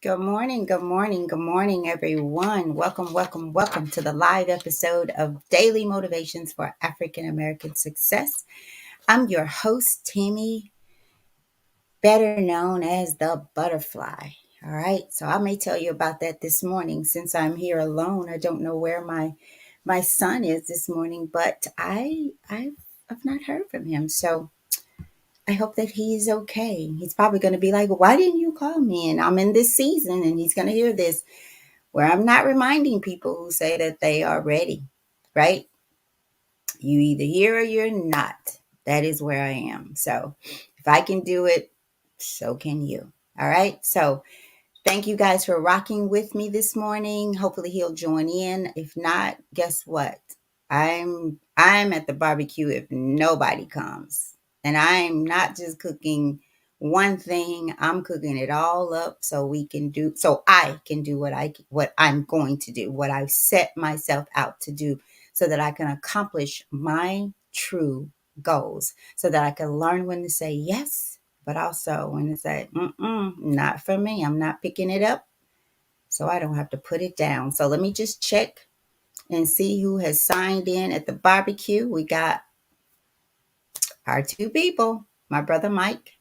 Good morning, good morning, good morning, everyone. Welcome to the live episode of Daily Motivations for African American Success. I'm your host, Tammy, better known as the Butterfly. All right, so I may tell you about that this morning since I'm here alone. I don't know where my son is this morning, but I've not heard from him. So I hope that he's okay. He's probably going to be like, "Why didn't you call me?" And I'm in this season, and he's going to hear this where I'm not reminding people who say that they are ready, right? You either here or you're not. That is where I am. So if I can do it, so can you. All right. So thank you guys for rocking with me this morning. Hopefully he'll join in. If not, guess what? I'm at the barbecue if nobody comes. And I'm not just cooking one thing. I'm cooking it all up so I can do what I'm going to do, what I've set myself out to do so that I can accomplish my true goals, so that I can learn when to say yes, but also when to say, not for me. I'm not picking it up, so I don't have to put it down. So let me just check and see who has signed in at the barbecue. We got our two people, my brother Mike.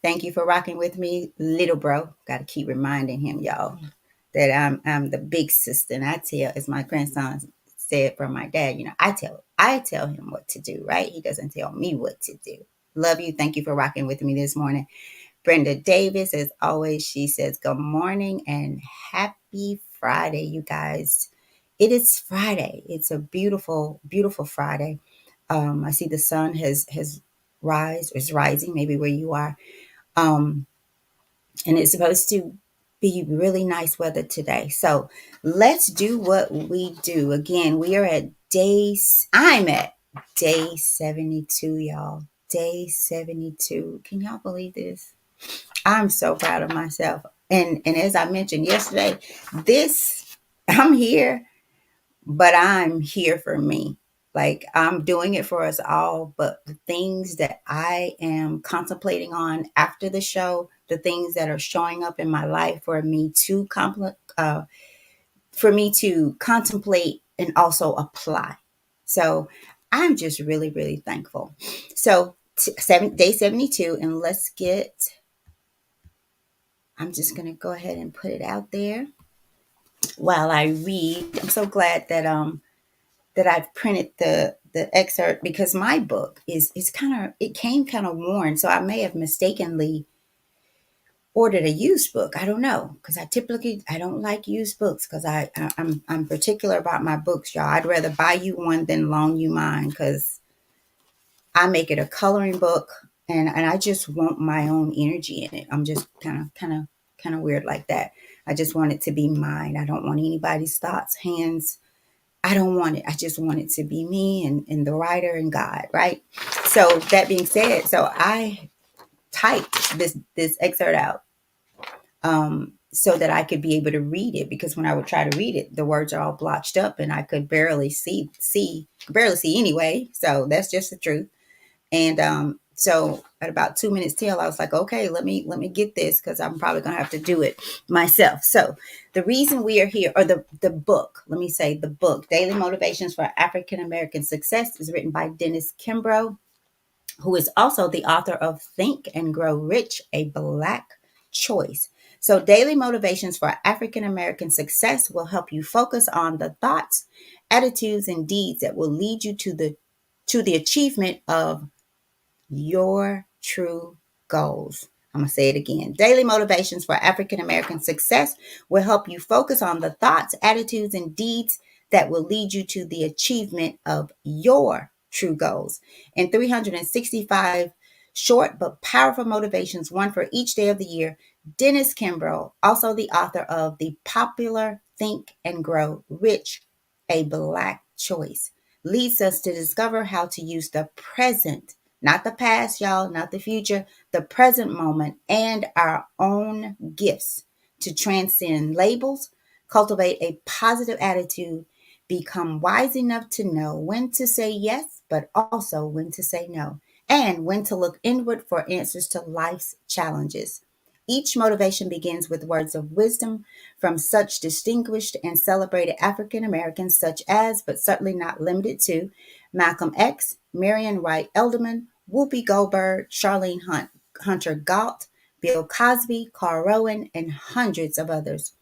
Thank you for rocking with me, little bro. Got to keep reminding him, y'all, that I'm the big sister. And I tell, as my grandson said from my dad, I tell him what to do, right? He doesn't tell me what to do. Love you. Thank you for rocking with me this morning. Brenda Davis, as always, she says, good morning and happy Friday, you guys. It is Friday. It's a beautiful, beautiful Friday. I see the sun has is rising, maybe where you are. Um, and it's supposed to be really nice weather today. So let's do what we do. Again, I'm at day 72, y'all. Day 72. Can y'all believe this? I'm so proud of myself. And as I mentioned yesterday, I'm here, but I'm here for me. Like, I'm doing it for us all, but the things that I am contemplating on after the show, the things that are showing up in my life for me to contemplate and also apply. So I'm just really, really thankful. So day 72, and I'm just going to go ahead and put it out there while I read. I'm so glad that I've printed the excerpt, because my book it came kind of worn, so I may have mistakenly ordered a used book. I don't know, because I don't like used books, because I'm particular about my books, y'all. I'd rather buy you one than loan you mine, because I make it a coloring book, and I just want my own energy in it. I'm just kind of weird like that. I just want it to be mine. I don't want anybody's thoughts, hands. I don't want it. I just want it to be me and the writer and God, right? So that being said, so I typed this excerpt out so that I could be able to read it, because when I would try to read it, the words are all blotched up and I could barely see anyway. So that's just the truth. And so at about 2 minutes till, I was like, okay, let me get this, because I'm probably gonna have to do it myself. So the reason we are here, or the book, let me say the book, Daily Motivations for African American Success, is written by Dennis Kimbro, who is also the author of Think and Grow Rich, a Black Choice. So Daily Motivations for African American Success will help you focus on the thoughts, attitudes, and deeds that will lead you to the achievement of your true goals. I'm going to say it again. Daily Motivations for African American Success will help you focus on the thoughts, attitudes, and deeds that will lead you to the achievement of your true goals. In 365 short but powerful motivations, one for each day of the year, Dennis Kimbro, also the author of the popular Think and Grow Rich, a Black Choice, leads us to discover how to use the present, not the past, y'all, not the future, the present moment, and our own gifts to transcend labels, cultivate a positive attitude, become wise enough to know when to say yes, but also when to say no, and when to look inward for answers to life's challenges. Each motivation begins with words of wisdom from such distinguished and celebrated African Americans, such as, but certainly not limited to, Malcolm X, Marion Wright Edelman, Whoopi Goldberg, Charlene Hunter Galt, Bill Cosby, Carl Rowan, and hundreds of others.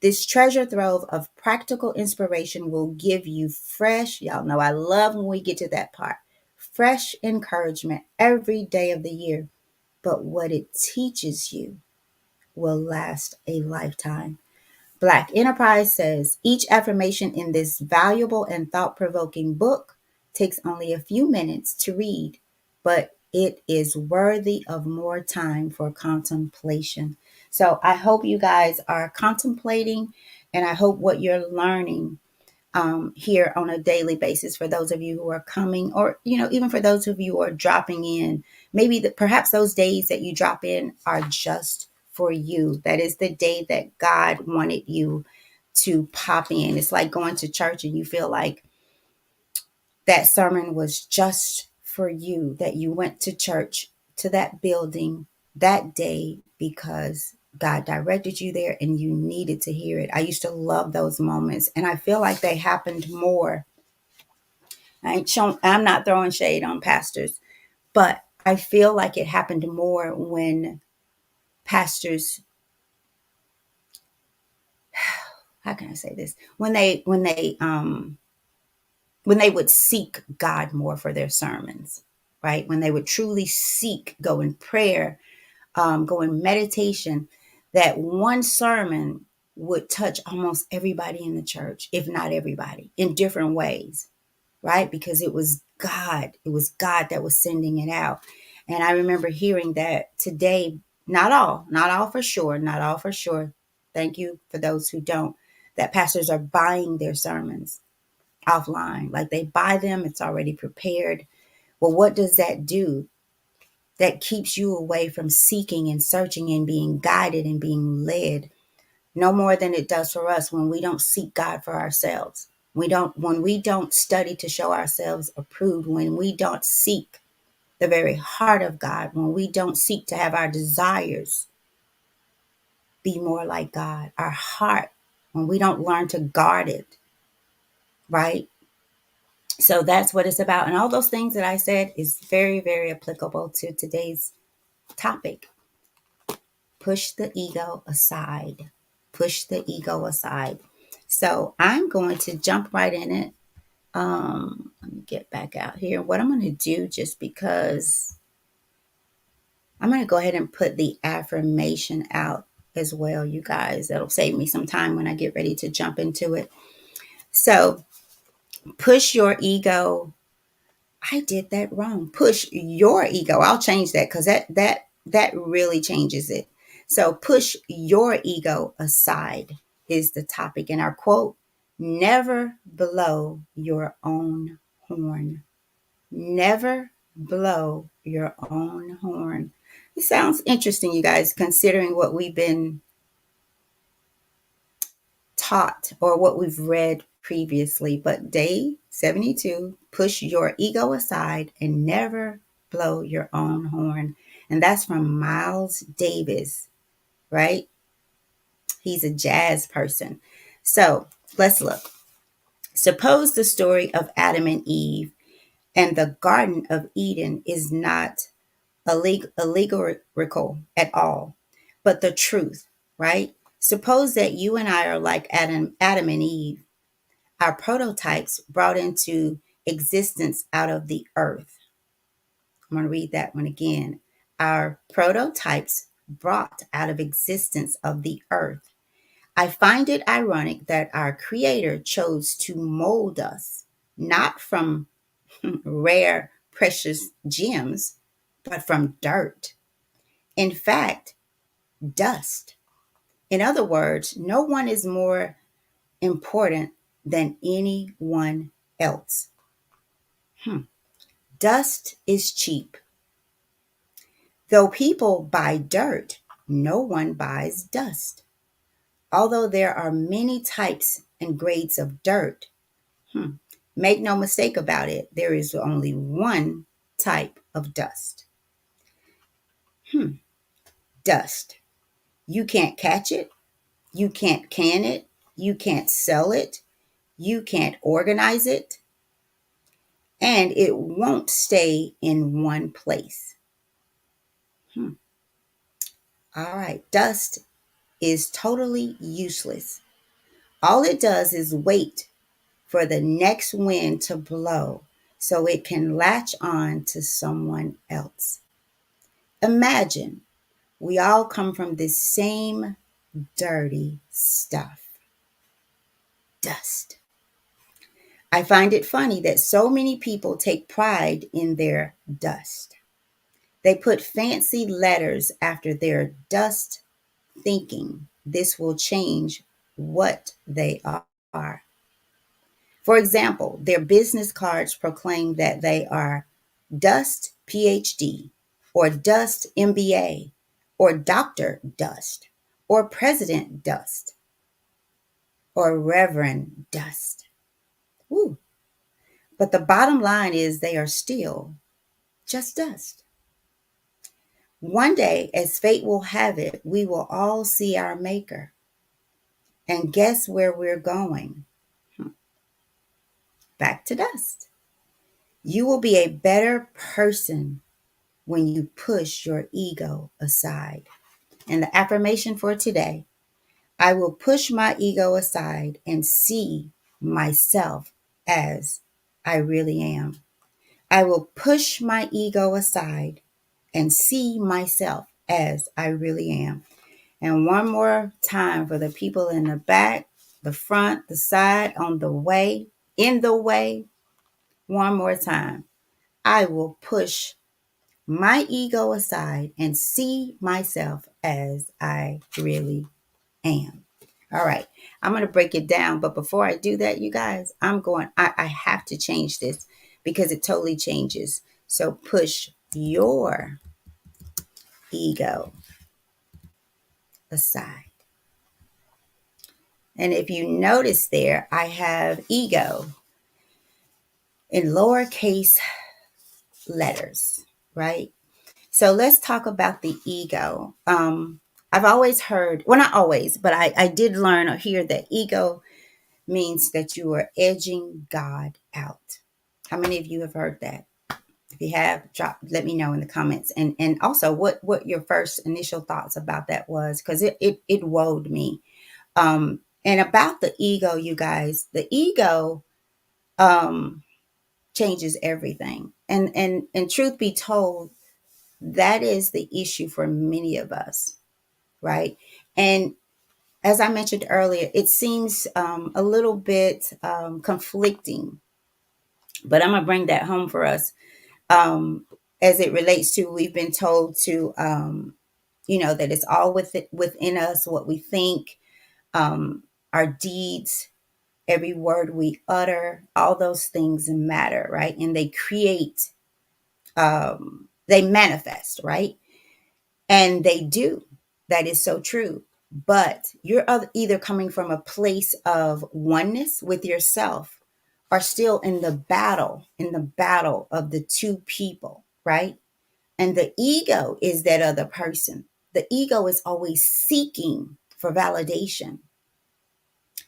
This treasure trove of practical inspiration will give you fresh, y'all know I love when we get to that part, fresh encouragement every day of the year. But what it teaches you will last a lifetime. Black Enterprise says each affirmation in this valuable and thought provoking book takes only a few minutes to read, but it is worthy of more time for contemplation. So I hope you guys are contemplating, and I hope what you're learning here on a daily basis, for those of you who are coming, or even for those of you who are dropping in, maybe perhaps those days that you drop in are just for you. That is the day that God wanted you to pop in. It's like going to church and you feel like that sermon was just for you, that you went to church, to that building that day because God directed you there and you needed to hear it. I used to love those moments, and I feel like they happened more. I'm not throwing shade on pastors, but I feel like it happened more when pastors, how can I say this? When they would seek God more for their sermons, right? When they would truly seek, go in prayer, go in meditation, that one sermon would touch almost everybody in the church, if not everybody, in different ways, right? Because it was God. It was God that was sending it out. And I remember hearing that today, not all for sure, not all for sure. Thank you for those who don't, that pastors are buying their sermons offline. Like they buy them, it's already prepared. Well, what does that do? That keeps you away from seeking and searching and being guided and being led, no more than it does for us when we don't seek God for ourselves. When we don't study to show ourselves approved, when we don't seek the very heart of God, when we don't seek to have our desires be more like God, our heart, when we don't learn to guard it, right? So that's what it's about. And all those things that I said is very, very applicable to today's topic. Push the ego aside. Push the ego aside. So I'm going to jump right in it. Let me get back out here. What I'm going to do, just because I'm going to go ahead and put the affirmation out as well, you guys. That'll save me some time when I get ready to jump into it. So push your ego. I did that wrong. Push your ego. I'll change that because that really changes it. So push your ego aside is the topic. And our quote: never blow your own horn. Never blow your own horn. It sounds interesting, you guys, considering what we've been taught or what we've read previously. But day 72, push your ego aside and never blow your own horn. And that's from Miles Davis, right? He's a jazz person. So let's look. Suppose the story of Adam and Eve and the Garden of Eden is not allegorical at all, but the truth, right? Suppose that you and I are like Adam and Eve, our prototypes brought into existence out of the earth. I'm going to read that one again. Our prototypes brought out of existence of the earth. I find it ironic that our Creator chose to mold us, not from rare, precious gems, but from dirt. In fact, dust. In other words, no one is more important than anyone else. Dust is cheap. Though people buy dirt, no one buys dust. Although there are many types and grades of dirt, make no mistake about it, there is only one type of dust. Dust. You can't catch it. You can't can it. You can't sell it. You can't organize it. And it won't stay in one place. Hmm. All right. Dust is totally useless. All it does is wait for the next wind to blow so it can latch on to someone else. Imagine we all come from this same dirty stuff, dust. I find it funny that so many people take pride in their dust. They put fancy letters after their dust, thinking this will change what they are. For example, their business cards proclaim that they are Dust PhD, or Dust MBA, or Dr. Dust, or President Dust, or Reverend Dust. Woo. But the bottom line is they are still just dust. One day, as fate will have it, we will all see our Maker. And guess where we're going? Back to dust. You will be a better person when you push your ego aside. And the affirmation for today: I will push my ego aside and see myself as I really am. I will push my ego aside and see myself as I really am. And one more time for the people in the back, the front, the side, on the way, in the way. One more time. I will push my ego aside and see myself as I really am. All right, I'm going to break it down. But before I do that, you guys, I have to change this because it totally changes. So push your ego aside. And if you notice there, I have ego in lowercase letters, right? So let's talk about the ego. I've always heard, well, not always, but I did learn or hear that ego means that you are edging God out. How many of you have heard that? If you have, let me know in the comments. And also what your first initial thoughts about that was, because it woed me. And about the ego, you guys, the ego changes everything. And truth be told, that is the issue for many of us, right? And as I mentioned earlier, it seems a little bit conflicting, but I'm going to bring that home for us as it relates to, we've been told to, that it's all within us, what we think, our deeds, every word we utter, all those things matter, right? And they create, they manifest, right? And they do. That is so true. But you're either coming from a place of oneness with yourself or still in the battle of the two people, right? And the ego is that other person. The ego is always seeking for validation,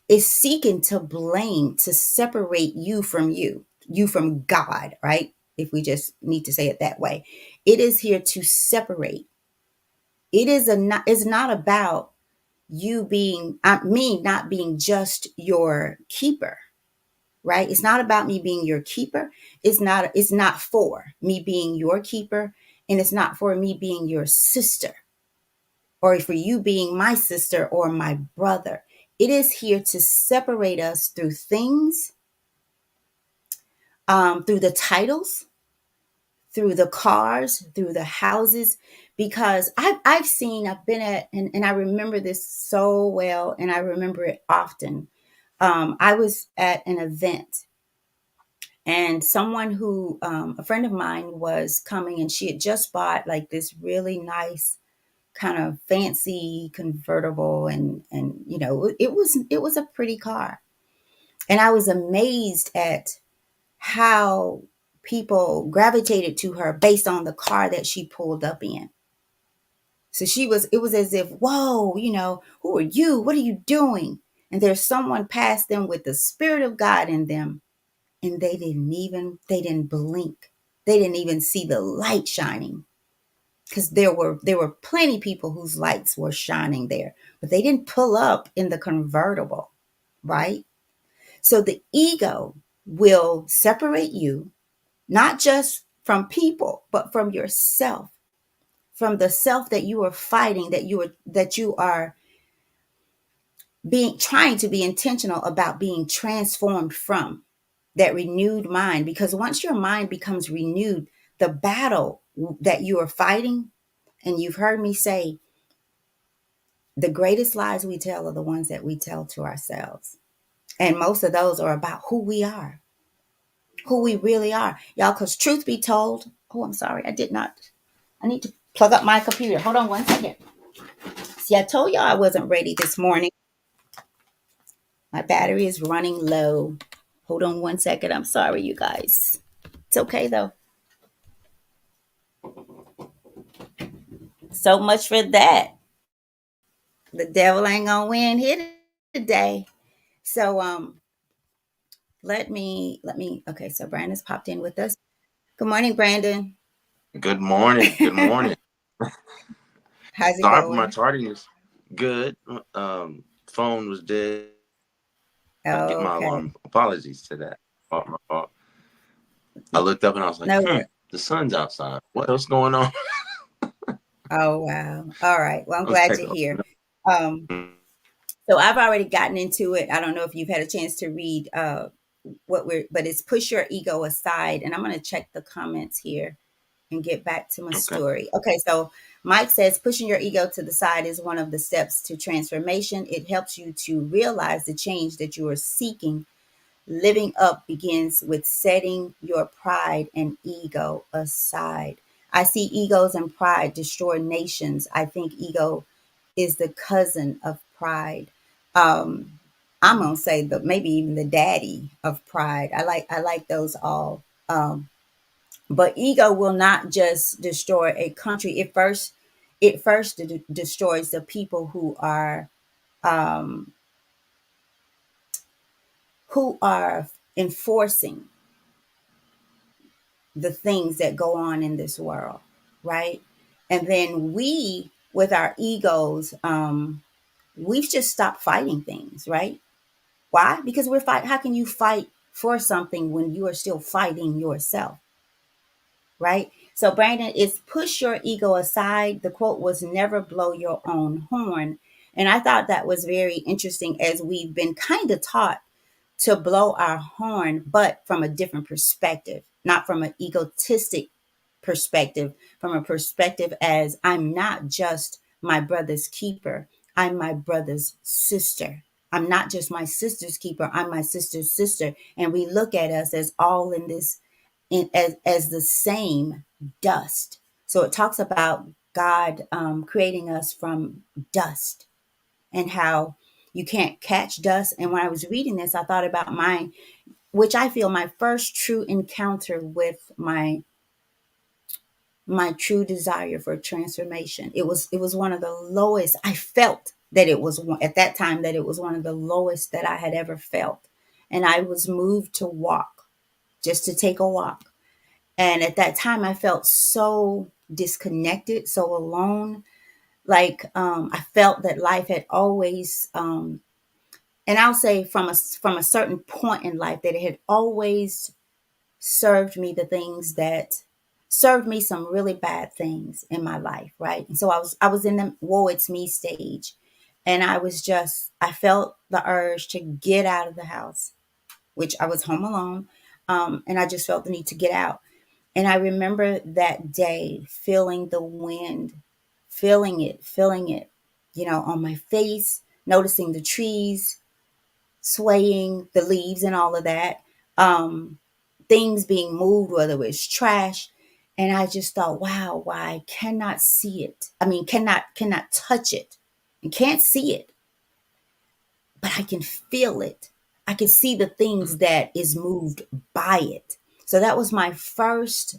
is seeking to blame, to separate you from God, right? If we just need to say it that way, it is here to separate. It's not about you being, me not being just your keeper, right? It's not about me being your keeper. It's not for me being your keeper, and it's not for me being your sister, or for you being my sister or my brother. It is here to separate us through things, through the titles, through the cars, through the houses, because I've been at, and I remember this so well, and I remember it often. I was at an event, and a friend of mine was coming, and she had just bought like this really nice kind of fancy convertible, and it was a pretty car. And I was amazed at how people gravitated to her based on the car that she pulled up in. So it was as if, whoa, who are you? What are you doing? And there's someone past them with the Spirit of God in them. And they didn't blink. They didn't even see the light shining. Because there were plenty people whose lights were shining there, but they didn't pull up in the convertible, right? So the ego will separate you, not just from people, but from yourself, from the self that you are fighting, that you are being trying to be intentional about being transformed from that renewed mind. Because once your mind becomes renewed, the battle that you are fighting, and you've heard me say, the greatest lies we tell are the ones that we tell to ourselves. And most of those are about who we are, who we really are. Y'all, because truth be told, oh, I'm sorry, I did not. I need to plug up my computer. Hold on one second. See, I told y'all I wasn't ready this morning. My battery is running low. Hold on one second. I'm sorry, you guys. It's okay, though. So much for that. The devil ain't gonna win here today. So okay, so Brandon's popped in with us. Good morning, Brandon. Good morning. Good morning. How's it Sorry for my going? tardiness. Good. Phone was dead. I get my Okay. alarm. Apologies to that. My fault. I looked up and I was like, No worries. the sun's outside. What else going on? Oh wow. All right. Well, I'm Let's glad take to a hear. Um, so I've already gotten into it. I don't know if you've had a chance to read but it's push your ego aside. And I'm gonna check the comments here and get back to my okay. story. Okay, so Mike says pushing your ego to the side is one of the steps to transformation. It helps you to realize the change that you are seeking. Living up begins with setting your pride and ego aside. I see egos and pride destroy nations. I think ego is the cousin of pride. Um, I'm gonna say maybe even the daddy of pride. I like those all. But ego will not just destroy a country. It first destroys the people um, who are enforcing the things that go on in this world, right? And then we, with our egos, we've just stopped fighting things, right? Why? Because we're fight. How can you fight for something when you are still fighting yourself, right? So, Brandon, it's push your ego aside. The quote was never blow your own horn. And I thought that was very interesting as we've been kind of taught to blow our horn, but from a different perspective, not from an egotistic perspective, from a perspective as I'm not just my brother's keeper, I'm my brother's sister. I'm not just my sister's keeper, I'm my sister's sister. And we look at us as all in this, as the same dust. So it talks about God creating us from dust, and how you can't catch dust. And when I was reading this, I thought about which I feel my first true encounter with my true desire for transformation. It was one of the lowest. I felt that it was at that time that it was one of the lowest that I had ever felt. And I was moved to walk, just to take a walk. And at that time I felt so disconnected, so alone. Like I felt that life had always and I'll say from a certain point in life that it had always served me the things that served me some really bad things in my life, right? And so I was in the woe it's me stage, and I felt the urge to get out of the house, which I was home alone, and I just felt the need to get out. And I remember that day feeling the wind, feeling it, on my face, noticing the trees swaying, the leaves and all of that, um, things being moved, whether it's trash. And I just thought, wow, why I cannot see it. I mean, cannot touch it and can't see it, but I can feel it. I can see the things that is moved by it. So that was my first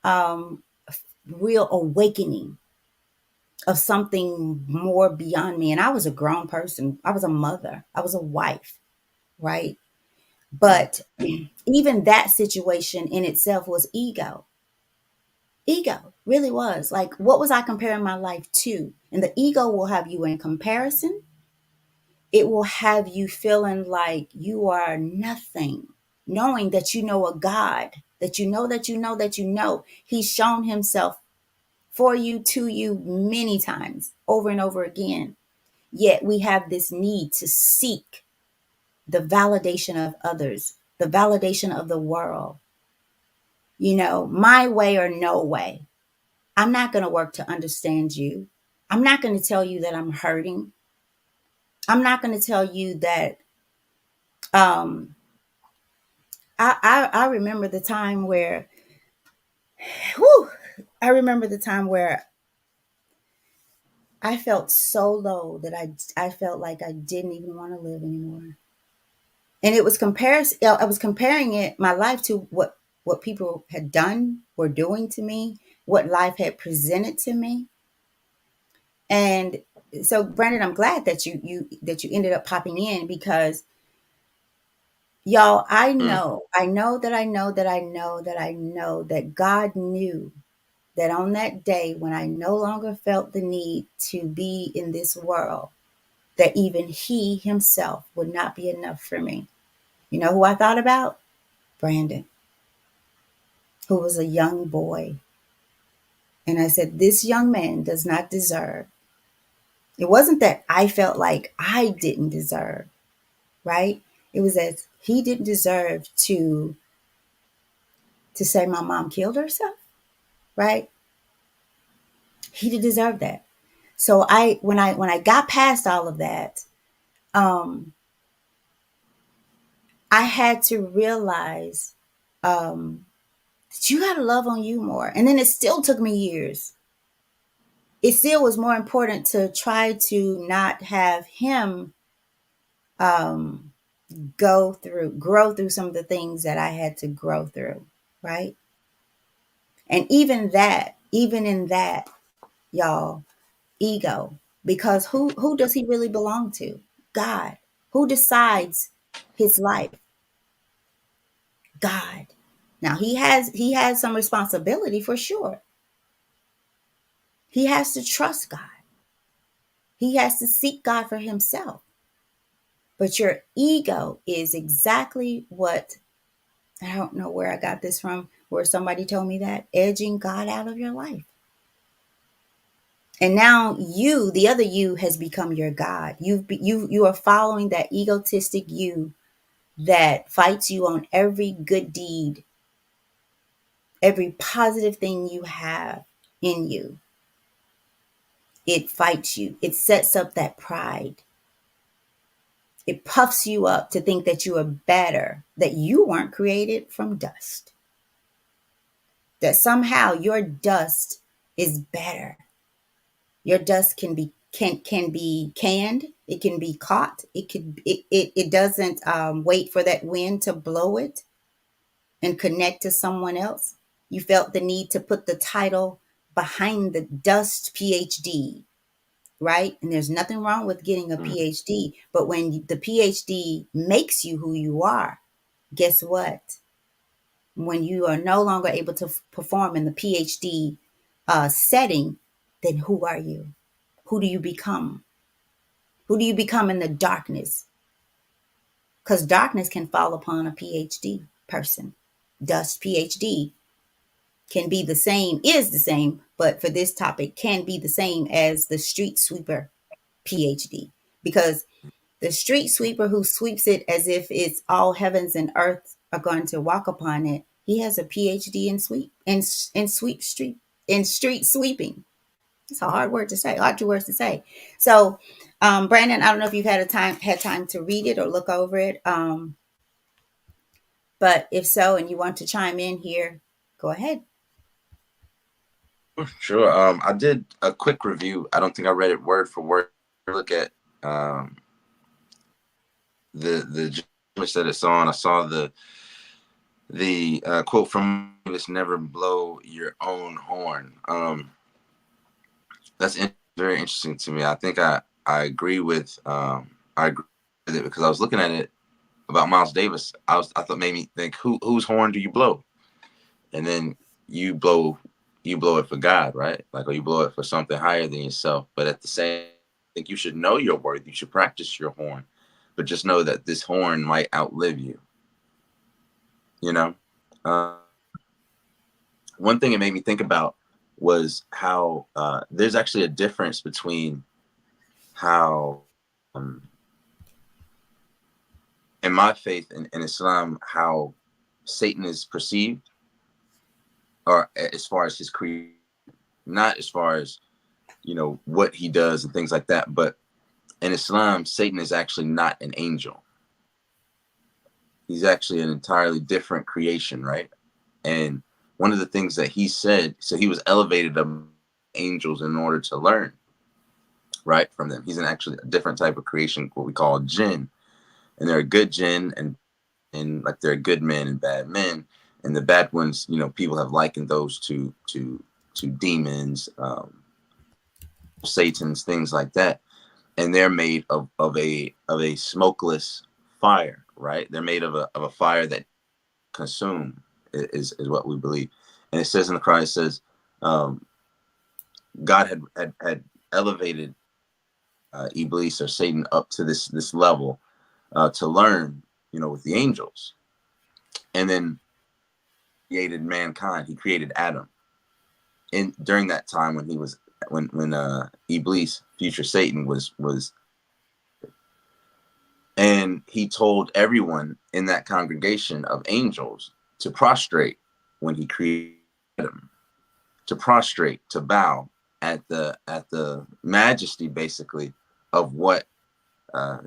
real awakening of something more beyond me. And I was a grown person. I was a mother. I was a wife, right? But even that situation in itself was ego. Ego really was. Like, what was I comparing my life to? And the ego will have you in comparison. It will have you feeling like you are nothing, knowing that you know a God, that you know, that you know, that you know. He's shown himself for you, to you, many times, over and over again. Yet we have this need to seek the validation of others, the validation of the world. My way or no way. I'm not going to work to understand you. I'm not going to tell you that I'm hurting. I'm not going to tell you that. um, I remember the time where, whew, I remember the time where I felt so low that I felt like I didn't even want to live anymore. And it was comparison. I was comparing my life to what people had done, were doing to me, what life had presented to me. And so, Brandon, I'm glad that you ended up popping in, because y'all, I know that God knew that on that day when I no longer felt the need to be in this world, that even He Himself would not be enough for me. You know who I thought about? Brandon, who was a young boy. And I said, this young man does not deserve. It wasn't that I felt like I didn't deserve, right? It was that he didn't deserve to say my mom killed herself, right? He didn't deserve that. So when I got past all of that, um, I had to realize that you got to love on you more. And then it still took me years. It still was more important to try to not have him um, grow through some of the things that I had to grow through, right? And even in that, y'all, ego, because who does he really belong to? God. Who decides his life? God. Now he has some responsibility for sure. He has to trust God. He has to seek God for himself. But your ego is exactly what, I don't know where I got this from, where somebody told me that, edging God out of your life. And now the other you, has become your God. You are following that egotistic you that fights you on every good deed, every positive thing you have in you. It fights you. It sets up that pride. It puffs you up to think that you are better, that you weren't created from dust, that somehow your dust is better. Your dust can be canned. It can be caught. It doesn't wait for that wind to blow it and connect to someone else. You felt the need to put the title behind the dust, PhD, right? And there's nothing wrong with getting a PhD, but when the PhD makes you who you are, guess what? When you are no longer able to perform in the PhD setting, then who are you? Who do you become? Who do you become in the darkness? Because darkness can fall upon a PhD person. Dust, PhD, can be the same, is the same, but for this topic, can be the same as the street sweeper PhD. Because the street sweeper who sweeps it as if it's all heavens and earth are going to walk upon it, he has a PhD in sweep street in street sweeping. It's a hard word to say, hard two words to say. So, Brandon, I don't know if you've had time to read it or look over it, but if so, and you want to chime in here, go ahead. Sure. I did a quick review. I don't think I read it word for word. Look at um, the image that it's on. I saw the quote from Davis: "Never blow your own horn." That's interesting very interesting to me. I think I agree with I agree with it because I was looking at it about Miles Davis. I thought made me think whose horn do you blow? And then you blow you blow it for God, right? Like, or you blow it for something higher than yourself. But at the same, I think you should know your worth. You should practice your horn, but just know that this horn might outlive you. You know, uh, one thing it made me think about was how there's actually a difference between how in my faith in Islam, how Satan is perceived, or as far as his creed, not as far as what he does and things like that. But in Islam, Satan is actually not an angel. He's actually an entirely different creation, right? And one of the things that he said, so he was elevated above angels in order to learn, right, from them. He's actually a different type of creation, what we call jinn, and there are good jinn and like there are good men and bad men, and the bad ones, people have likened those to demons, satans, things like that, and they're made of a smokeless fire, right? They're made of a fire that consume is what we believe, and it says in the Quran, it says God had elevated Iblis or Satan up to this level to learn, with the angels, and then created mankind. He created Adam, and during that time when he was when Iblis, future Satan, was, and he told everyone in that congregation of angels to prostrate when he created Adam, to prostrate, to bow at the majesty, basically, of what uh,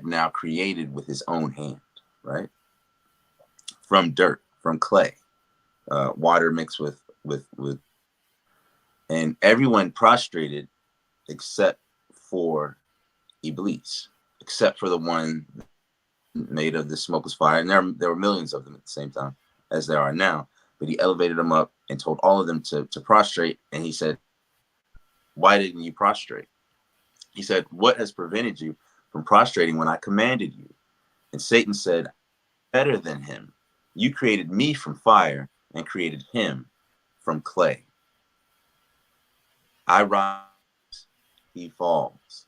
now created with his own hand, right? From dirt, from clay, water mixed with, and everyone prostrated except for Iblis, except for the one made of the smokeless fire. And there were millions of them at the same time as there are now. But he elevated them up and told all of them to prostrate. And he said, "Why didn't you prostrate?" He said, "What has prevented you from prostrating when I commanded you?" And Satan said, "Better than him. You created me from fire and created him from clay. I rise, he falls."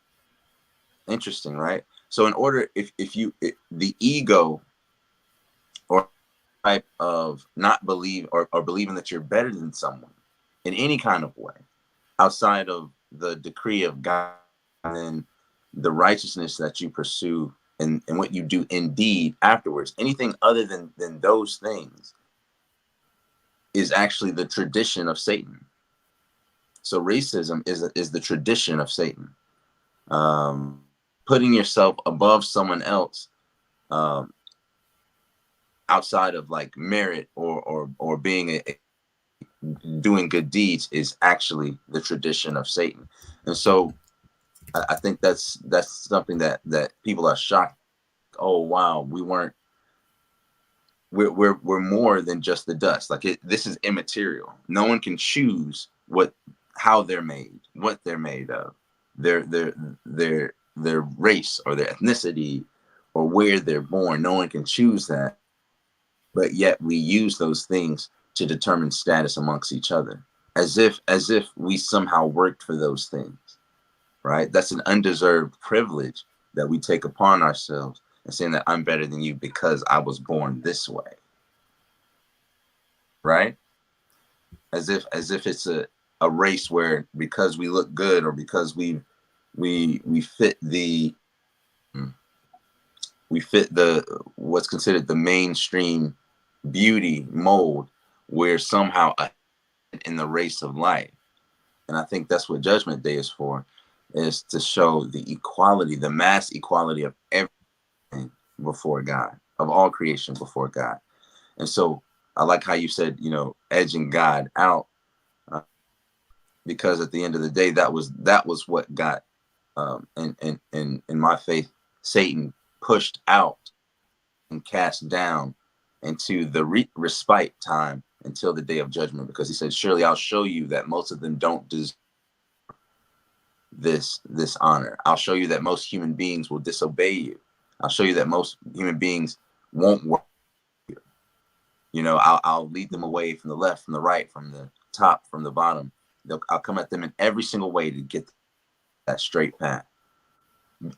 Interesting, right? So in order, if the ego or type of not believe or believing that you're better than someone in any kind of way outside of the decree of God and the righteousness that you pursue and what you do indeed afterwards, anything other than those things is actually the tradition of Satan. So racism is the tradition of Satan. Putting yourself above someone else, um, outside of like merit or being doing good deeds, is actually the tradition of Satan. And so I think that's something that people are shocked. Oh wow, we're more than just the dust. Like this is immaterial. No one can choose how they're made, what they're made of, their their their race or their ethnicity or where they're born. No one can choose that, but yet we use those things to determine status amongst each other, as if we somehow worked for those things, right? That's an undeserved privilege that we take upon ourselves, and saying that I'm better than you because I was born this way, right? As if it's a race where because we look good or because we fit the what's considered the mainstream beauty mold, we're somehow in the race of life. And I think that's what Judgment Day is for, is to show the equality, the mass equality of everything before God, of all creation before God. And so I like how you said, edging God out, because at the end of the day, that was what got, in my faith, Satan pushed out and cast down into the respite time until the day of judgment, because he said, "Surely I'll show you that most of them don't deserve this honor. I'll show you that most human beings will disobey you. I'll show you that most human beings won't work. You know, I'll lead them away from the left, from the right, from the top, from the bottom. I'll come at them in every single way to get that straight path.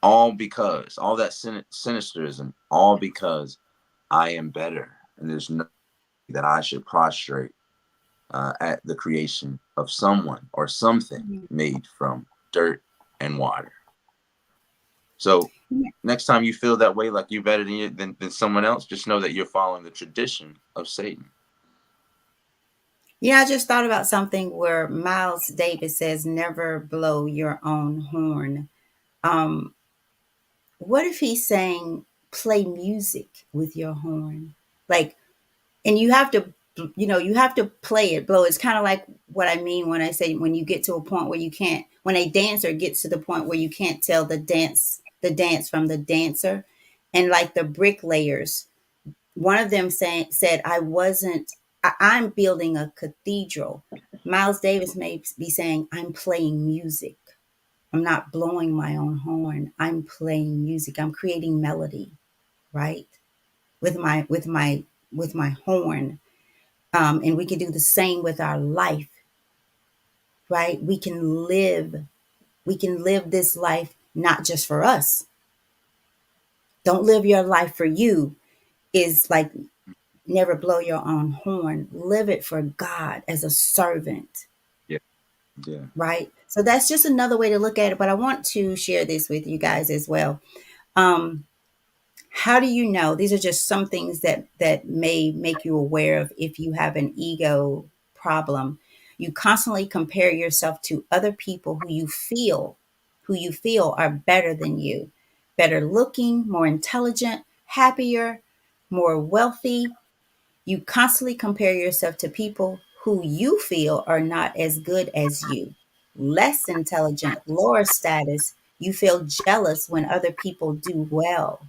All because all that sinisterism, all because I am better, and there's no that I should prostrate at the creation of someone or something Mhm. made from dirt and water. So Yeah. next time you feel that way, like you're better than someone else, just know that you're following the tradition of Satan. Yeah, I just thought about something where Miles Davis says, never blow your own horn. Um, what if he's saying, play music with your horn? Like, and you have to, you have to play it, blow. It's kind of like what I mean when I say when you get to a point where you can't, when a dancer gets to the point where you can't tell the dance from the dancer. And like the bricklayers, one of them said, I wasn't, I'm building a cathedral. Miles Davis may be saying, I'm playing music. I'm not blowing my own horn. I'm playing music. I'm creating melody, right? With my horn. And we can do the same with our life, right? We can live this life not just for us. Don't live your life for you is like never blow your own horn. Live it for God as a servant, Yeah, yeah. right? So that's just another way to look at it. But I want to share this with you guys as well. Um, how do you know? These are just some things that may make you aware of if you have an ego problem. You constantly compare yourself to other people who you feel are better than you, better looking, more intelligent, happier, more wealthy. You constantly compare yourself to people who you feel are not as good as you, less intelligent, lower status. You feel jealous when other people do well.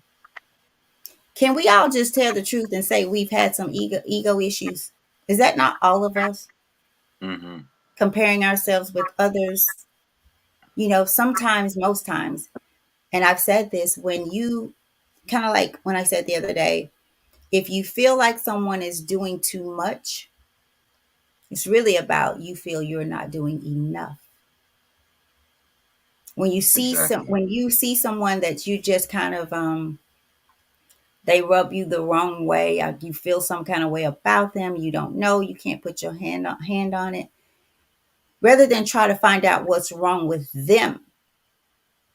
Can we all just tell the truth and say we've had some ego issues? Is that not all of us Hmm. comparing ourselves with others? Sometimes, most times, and I've said this, when you kind of like when I said the other day, if you feel like someone is doing too much, it's really about you feel you're not doing enough. Exactly. When you see someone that you just kind of they rub you the wrong way, you feel some kind of way about them, you don't know, you can't put your hand on it. Rather than try to find out what's wrong with them,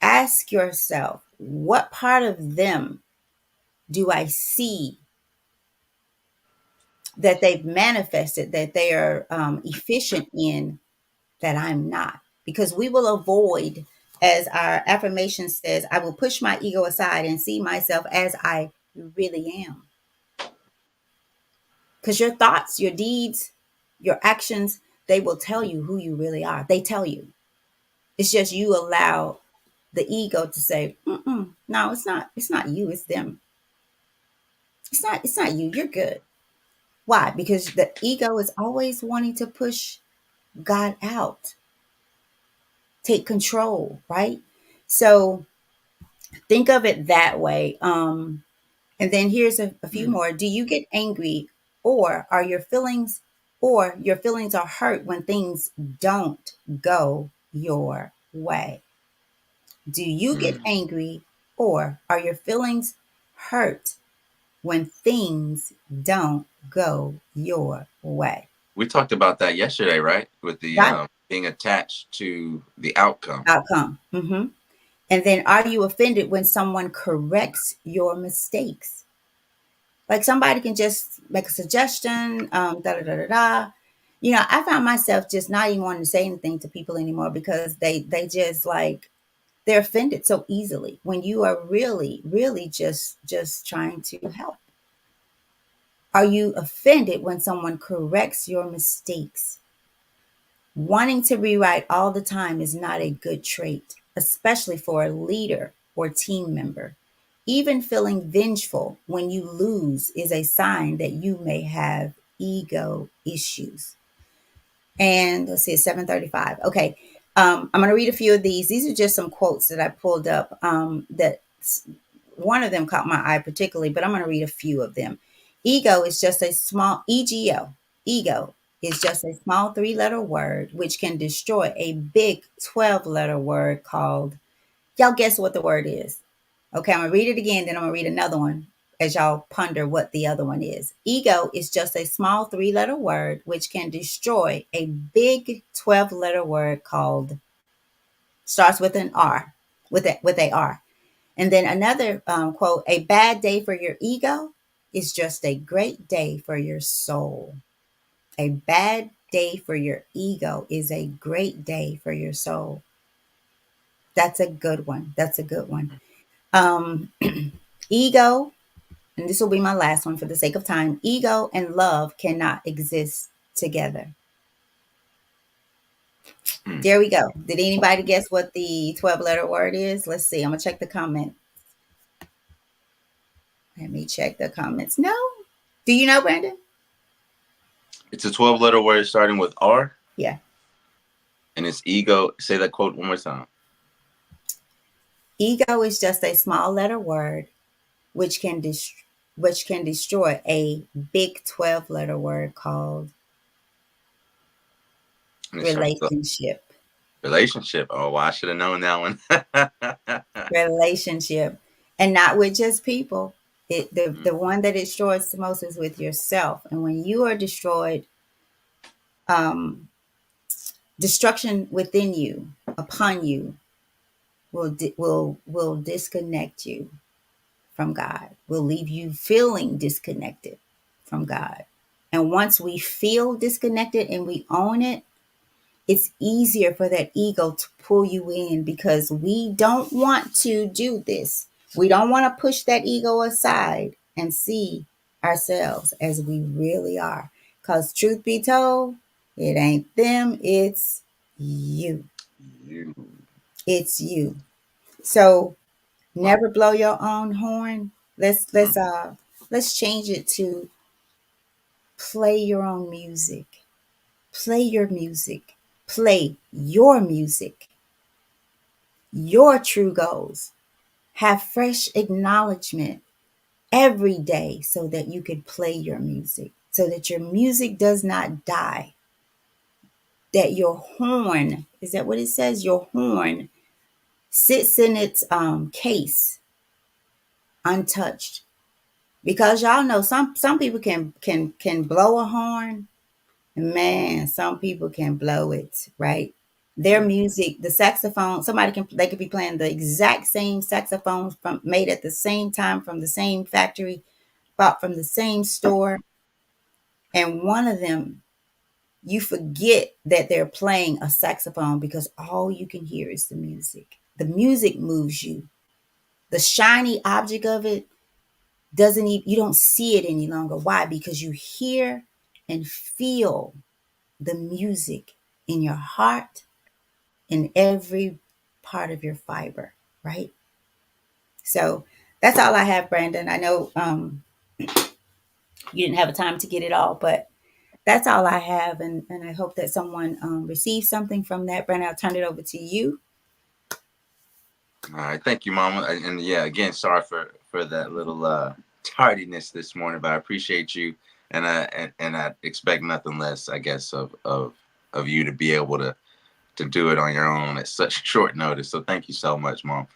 ask yourself, what part of them do I see that they've manifested, that they are efficient in, that I'm not? Because we will avoid, as our affirmation says, I will push my ego aside and see myself as I really am. Because your thoughts, your deeds, your actions, they will tell you who you really are. They tell you. It's just you allow the ego to say, no, it's not. It's not you. It's them. It's not. It's not you. You're good. Why? Because the ego is always wanting to push God out, take control, right? So think of it that way. And then here's a few Mm. more. Do you get angry, or are your feelings are hurt when things don't go your way? Do you get Mm. angry, or are your feelings hurt when things don't go your way? We talked about that yesterday, right? With the Right. being attached to the outcome. Outcome. And then are you offended when someone corrects your mistakes? Like somebody can just make a suggestion, da da da da da. I found myself just not even wanting to say anything to people anymore because they just like they're offended so easily when you are really, really just trying to help. Are you offended when someone corrects your mistakes? Wanting to rewrite all the time is not a good trait, especially for a leader or team member. Even feeling vengeful when you lose is a sign that you may have ego issues. And let's see, it's 7:35. Okay. I'm going to read a few of these. These are just some quotes that I pulled up. That one of them caught my eye particularly, but I'm going to read a few of them. Ego is just a small ego. Ego is just a small three-letter word which can destroy a big 12-letter word called. Y'all guess what the word is? Okay, I'm gonna read it again, then I'm gonna read another one as y'all ponder what the other one is. Ego is just a small three-letter word which can destroy a big 12-letter word called, starts with an R, with a R. And then another quote: "A bad day for your ego is just a great day for your soul." A bad day for your ego is a great day for your soul. That's a good one. That's a good one. Um, ego, and this will be my last one for the sake of time. Ego and love cannot exist together. Hmm. There we go. Did anybody guess what the 12-letter word is? Let's see. I'm gonna check the comment. Let me check the comments. No. Do you know, Brandon? It's a 12-letter word starting with R, Yeah. and it's ego. Say that quote one more time. Ego is just a small letter word which can which can destroy a big 12-letter word called And it starts with relationship. relationship. Oh, well, I should have known that one. Relationship. And not with just people. Mm, The one that destroys the most is with yourself. And when you are destroyed, um, destruction within you, upon you, will disconnect you from God. Will leave you feeling disconnected from God. And once we feel disconnected and we own it, it's easier for that ego to pull you in because we don't want to do this. We don't want to push that ego aside and see ourselves as we really are. Because, truth be told, it ain't them, it's you. you. It's you. So Wow. never blow your own horn. Mm, Let's change it to play your own music. Play your music. Play your music. Your true goals. Have fresh acknowledgement every day so that you can play your music, so that your music does not die. That your horn, is that what it says? Your horn sits in its case untouched. Because y'all know some people can blow a horn. Man, some people can blow it, right? Their yeah. music, the saxophone, they could be playing the exact same saxophones from made at the same time from the same factory, bought from the same store, and one of them you forget that they're playing a saxophone because all you can hear is the music. The music moves you. The shiny object of it doesn't even, you don't see it any longer. Why? Because you hear and feel the music in your heart, in every part of your fiber, right? So that's all I have, Brandon. I know you didn't have a time to get it all, but that's all I have. And I hope that someone receives something from that. Brandon, I'll turn it over to you. All right. Thank you, Mama. And yeah, again, sorry for that little tardiness this morning, but I appreciate you, and I expect nothing less, I guess, of you to be able to do it on your own at such short notice. So thank you so much, Mom.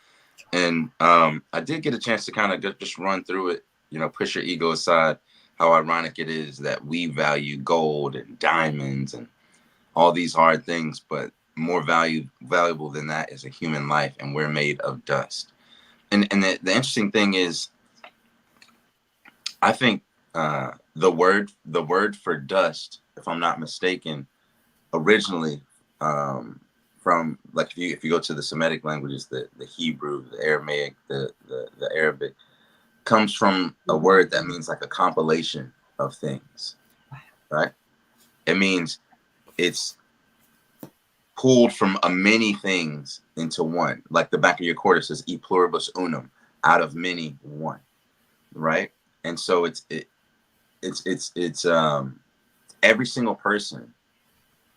And I did get a chance to kind of just run through it, push your ego aside. How ironic it is that we value gold and diamonds and all these hard things, but more valuable than that is a human life, and we're made of dust. And the interesting thing is, I think the word for dust, if I'm not mistaken, originally from, like, if you go to the Semitic languages, the Hebrew, the Aramaic, the Arabic, comes from a word that means like a compilation of things, right? It means it's pulled from a many things into one. Like the back of your quarter says "e pluribus unum," out of many one, right? And so it's every single person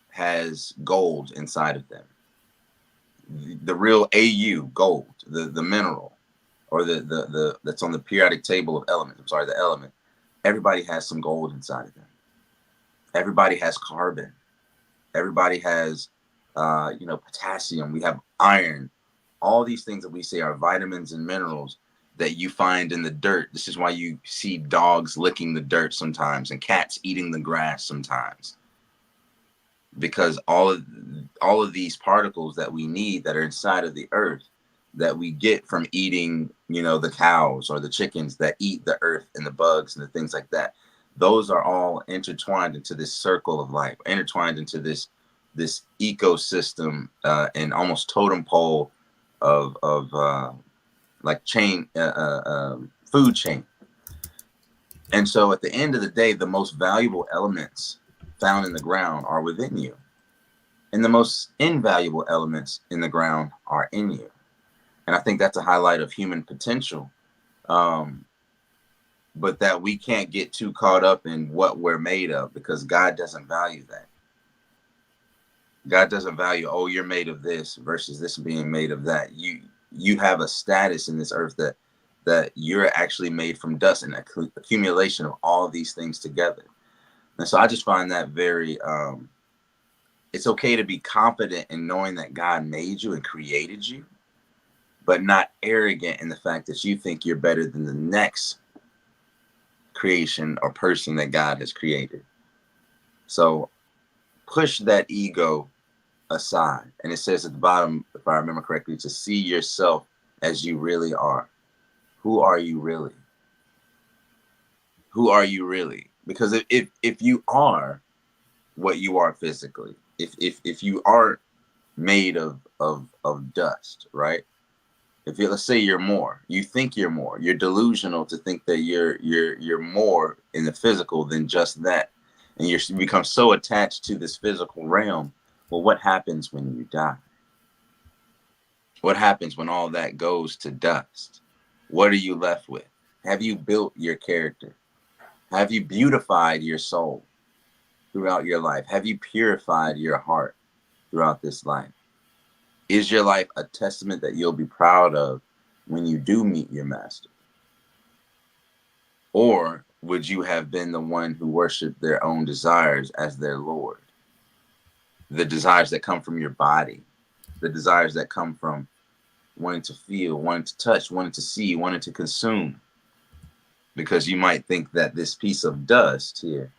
has gold inside of them. the real AU gold, the mineral, or the that's on the periodic table of elements. I'm sorry, the element. Everybody has some gold inside of them. Everybody has carbon. Everybody has, potassium. We have iron. All these things that we say are vitamins and minerals that you find in the dirt. This is why you see dogs licking the dirt sometimes and cats eating the grass sometimes, because all of these particles that we need that are inside of the earth that we get from eating, the cows or the chickens that eat the earth and the bugs and the things like that, those are all intertwined into this circle of life, intertwined into this ecosystem, and almost totem pole of like chain, food chain. And so at the end of the day, the most valuable elements found in the ground are within you, and the most invaluable elements in the ground are in you. And I think that's a highlight of human potential, um, but that we can't get too caught up in what we're made of, because God doesn't value that. God doesn't value, oh, you're made of this versus this being made of that. You have a status in this earth that you're actually made from dust and accumulation of all of these things together. And so I just find that very, it's okay to be confident in knowing that God made you and created you, but not arrogant in the fact that you think you're better than the next creation or person that God has created. So push that ego aside. And it says at the bottom, if I remember correctly, to see yourself as you really are. Who are you really? Who are you really? Because if you are what you are physically, if you aren't made of dust, right? If you, let's say you're more, you think you're more, you're delusional to think that you're more in the physical than just that, and you become so attached to this physical realm. Well, what happens when you die? What happens when all that goes to dust? What are you left with? Have you built your character? Have you beautified your soul throughout your life? Have you purified your heart throughout this life? Is your life a testament that you'll be proud of when you do meet your master? Or would you have been the one who worshiped their own desires as their Lord? The desires that come from your body, the desires that come from wanting to feel, wanting to touch, wanting to see, wanting to consume. Because you might think that this piece of dust here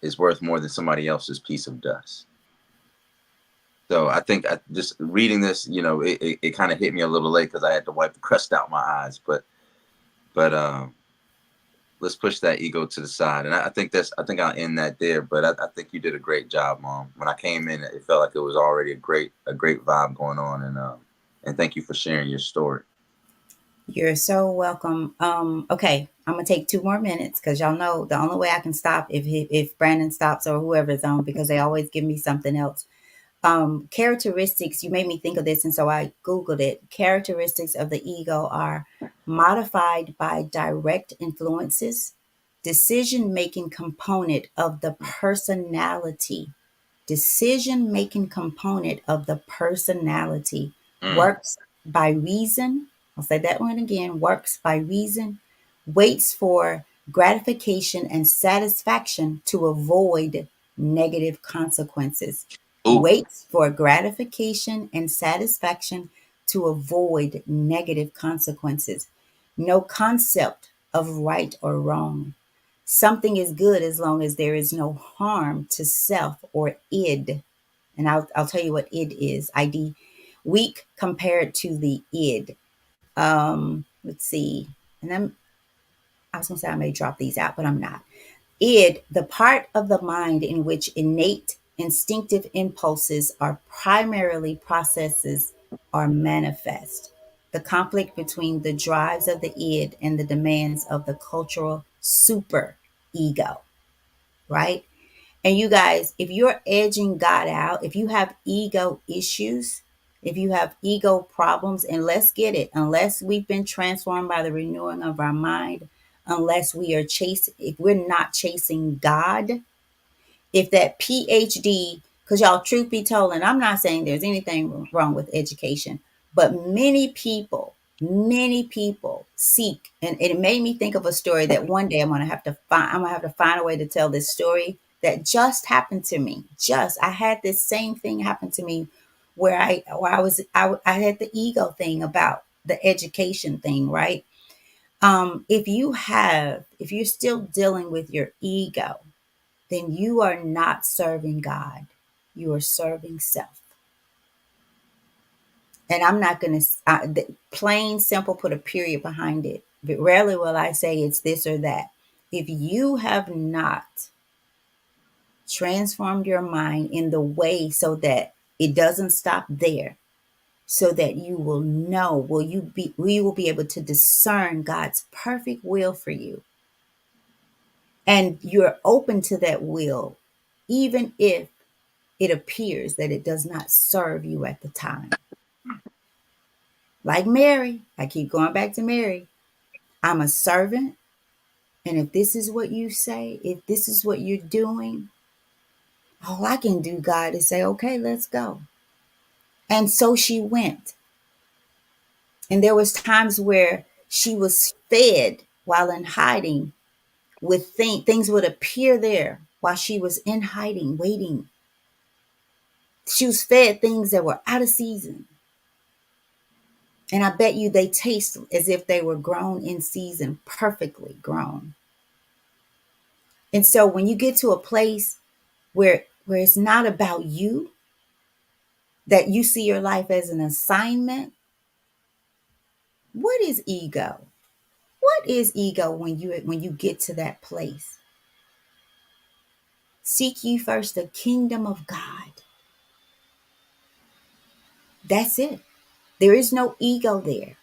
is worth more than somebody else's piece of dust. So I think just reading this, it kind of hit me a little late because I had to wipe the crust out my eyes. But let's push that ego to the side, and I think I'll end that there. But I think you did a great job, Mom. When I came in, it felt like it was already a great vibe going on, and thank you for sharing your story. You're so welcome. Okay, I'm gonna take 2 more minutes because y'all know the only way I can stop if Brandon stops or whoever's on, because they always give me something else. Characteristics, you made me think of this, and so I Googled it. Characteristics of the ego are modified by direct influences, decision making component of the personality, decision making component of the personality, Mm. works by reason. I'll say that one again, works by reason, waits for gratification and satisfaction to avoid negative consequences. Ooh. Waits for gratification and satisfaction to avoid negative consequences. No concept of right or wrong. Something is good as long as there is no harm to self or id. And I'll tell you what id is. ID. Weak compared to the id. Let's see. I was going to say I may drop these out, but I'm not. Id, the part of the mind in which innate instinctive impulses are primarily processes are manifest. The conflict between the drives of the id and the demands of the cultural super ego, right? And you guys, if you're edging God out, if you have ego issues, if you have ego problems, and let's get it, unless we've been transformed by the renewing of our mind, unless we are chasing, if we're not chasing God, if that PhD Because y'all, truth be told, and I'm not saying there's anything wrong with education, but many people seek, and it made me think of a story that one day I'm gonna have to find a way to tell this story that just happened to me. Just I had this same thing happen to me where I had the ego thing about the education thing, right? If you're still dealing with your ego, then you are not serving God. You are serving self. And I'm not going to, plain simple, put a period behind it. But rarely will I say it's this or that. If you have not transformed your mind in the way so that it doesn't stop there, so that you will know, we will be able to discern God's perfect will for you. And you're open to that will, even if it appears that it does not serve you at the time. Like Mary, I keep going back to Mary. I'm a servant. And if this is what you say, if this is what you're doing, all I can do, God, is say, okay, let's go. And so she went. And there was times where she was fed while in hiding with things would appear there while she was in hiding, waiting. She was fed things that were out of season. And I bet you they taste as if they were grown in season, perfectly grown. And so when you get to a place where it's not about you, that you see your life as an assignment, what is ego? What is ego when you get to that place? Seek ye first the kingdom of God. That's it. There is no ego there.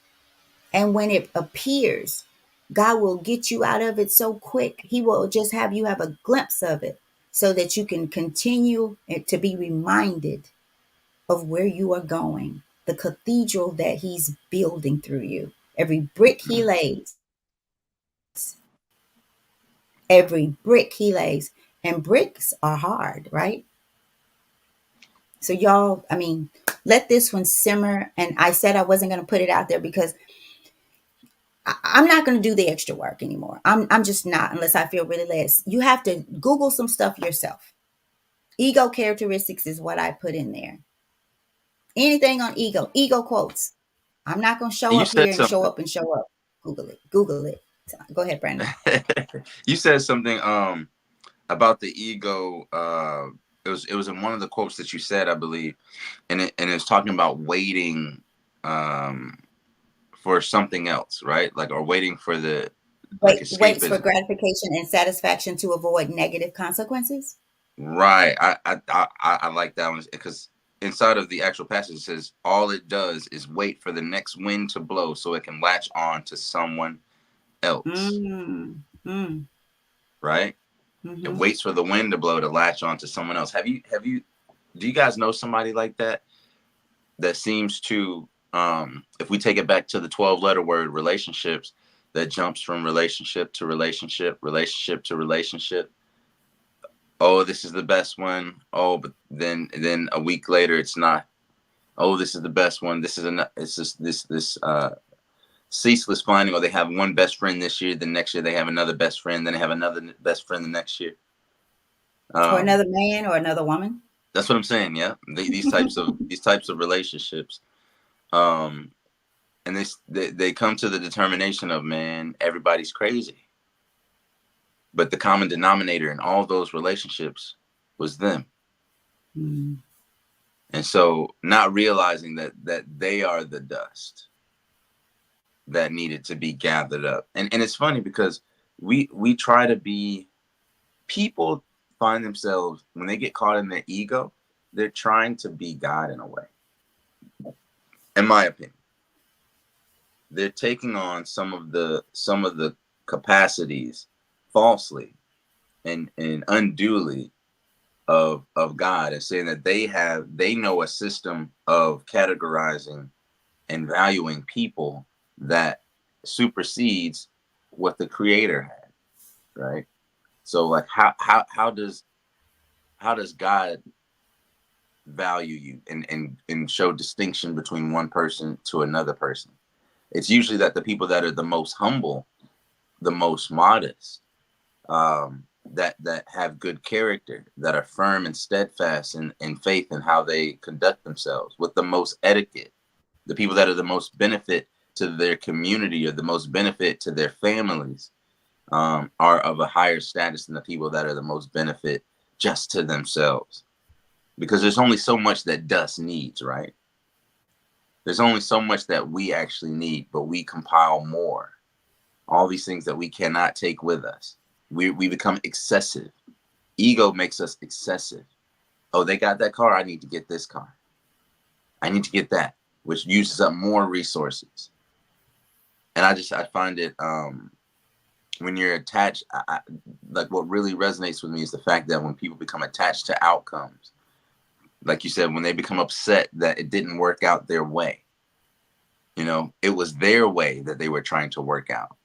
And when it appears, God will get you out of it so quick. He will just have you have a glimpse of it so that you can continue to be reminded of where you are going, the cathedral that He's building through you. Every brick He lays, every brick He lays, and bricks are hard, right? So, y'all, I mean, let this one simmer. And I said I wasn't going to put it out there because I'm not going to do the extra work anymore. I'm just not, unless I feel really led. You have to Google some stuff yourself. Ego characteristics is what I put in there. Anything on ego quotes. I'm not going to show And you up here said and show something. up and show up. Google it. Google it. Go ahead, Brandon. You said something about the ego. It was in one of the quotes that you said, I believe, and it was talking about waiting um, for something else, right? Like, or waiting for the like Waits for escapism. gratification and satisfaction to avoid negative consequences. Right. I like that one because inside of the actual passage it says all it does is wait for the next wind to blow so it can latch on to someone else. Mm, mm, Right. It mm-hmm. waits for the wind to blow to latch on to someone else. Have you do you guys know somebody like that that seems to if we take it back to the 12-letter word relationships, that jumps from relationship to relationship, relationship to relationship? Oh, this is the best one. Oh, but then a week later it's not. Oh, this is the best one. This is it's just this ceaseless finding. Or they have one best friend this year, the next year they have another best friend, then they have another best friend the next year. Or um another man or another woman. that's what I'm saying. Yeah, these types of relationships, um and they come to the determination of, man, everybody's crazy, but the common denominator in all those relationships was them. Mm, And so not realizing that they are the dust that needed to be gathered up. And it's funny because we try to be, people find themselves when they get caught in their ego, they're trying to be God in a way. In my opinion, they're taking on some of the capacities falsely and unduly of God, and saying that they know a system of categorizing and valuing people that supersedes what the creator had, right? So like how does God value you and show distinction between one person to another person. It's usually that the people that are the most humble, the most modest, that have good character, that are firm and steadfast in faith and how they conduct themselves, with the most etiquette, the people that are the most benefit to their community or the most benefit to their families, are of a higher status than the people that are the most benefit just to themselves. Because there's only so much that dust needs, right? There's only so much that we actually need, but we compile more. All these things that we cannot take with us. We become excessive. Ego makes us excessive. Oh, they got that car. I need to get this car. I need to get that, which uses up more resources. And I find it, when you're attached, like what really resonates with me is the fact that when people become attached to outcomes, like you said, when they become upset that it didn't work out their way, it was their way that they were trying to work out,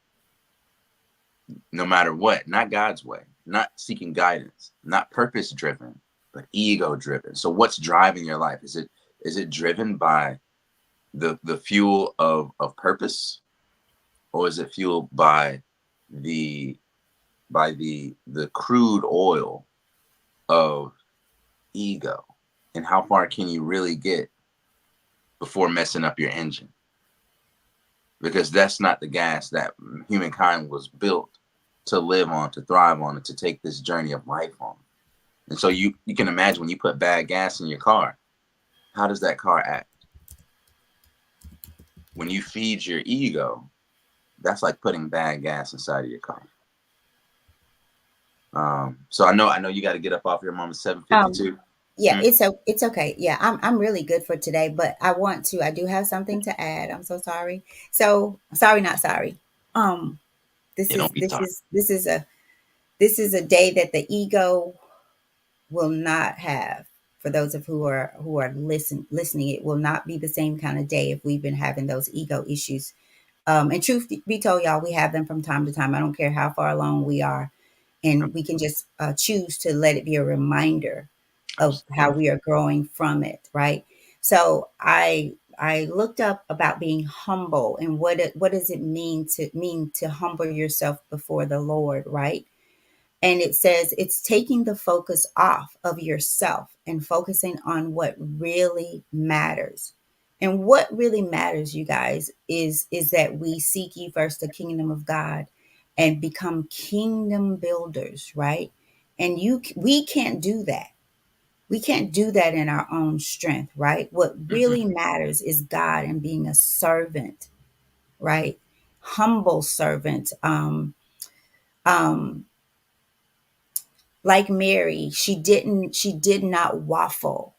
no matter what, not God's way, not seeking guidance, not purpose driven, but ego driven. So what's driving your life? Is it driven by the fuel of purpose, or is it fueled by the the crude oil of ego? And how far can you really get before messing up your engine? Because that's not the gas that humankind was built to live on, to thrive on, and to take this journey of life on. And so you can imagine, when you put bad gas in your car, how does that car act? When you feed your ego, that's like putting bad gas inside of your car. So I know you got to get up off your mom at Um, 7:52. yeah, Hmm? it's okay. Yeah, I'm really good for today, but I do have something to add. I'm so sorry. So sorry, not sorry. Um, this Yeah, is don't be this sorry. is this is a this is a day that the ego will not have. For those of who are listening, it will not be the same kind of day if we've been having those ego issues. And truth be told, y'all, we have them from time to time. I don't care how far along we are, and we can just choose to let it be a reminder of how Absolutely. we are growing from it, right? So I looked up about being humble and what does it mean to humble yourself before the Lord, right? And it says it's taking the focus off of yourself and focusing on what really matters. And what really matters, you guys, is that we seek ye first the kingdom of God and become kingdom builders, right? And we can't do that. We can't do that in our own strength, right? What Hmm. really matters is God and being a servant, right? Humble servant. Um, like Mary, she did not waffle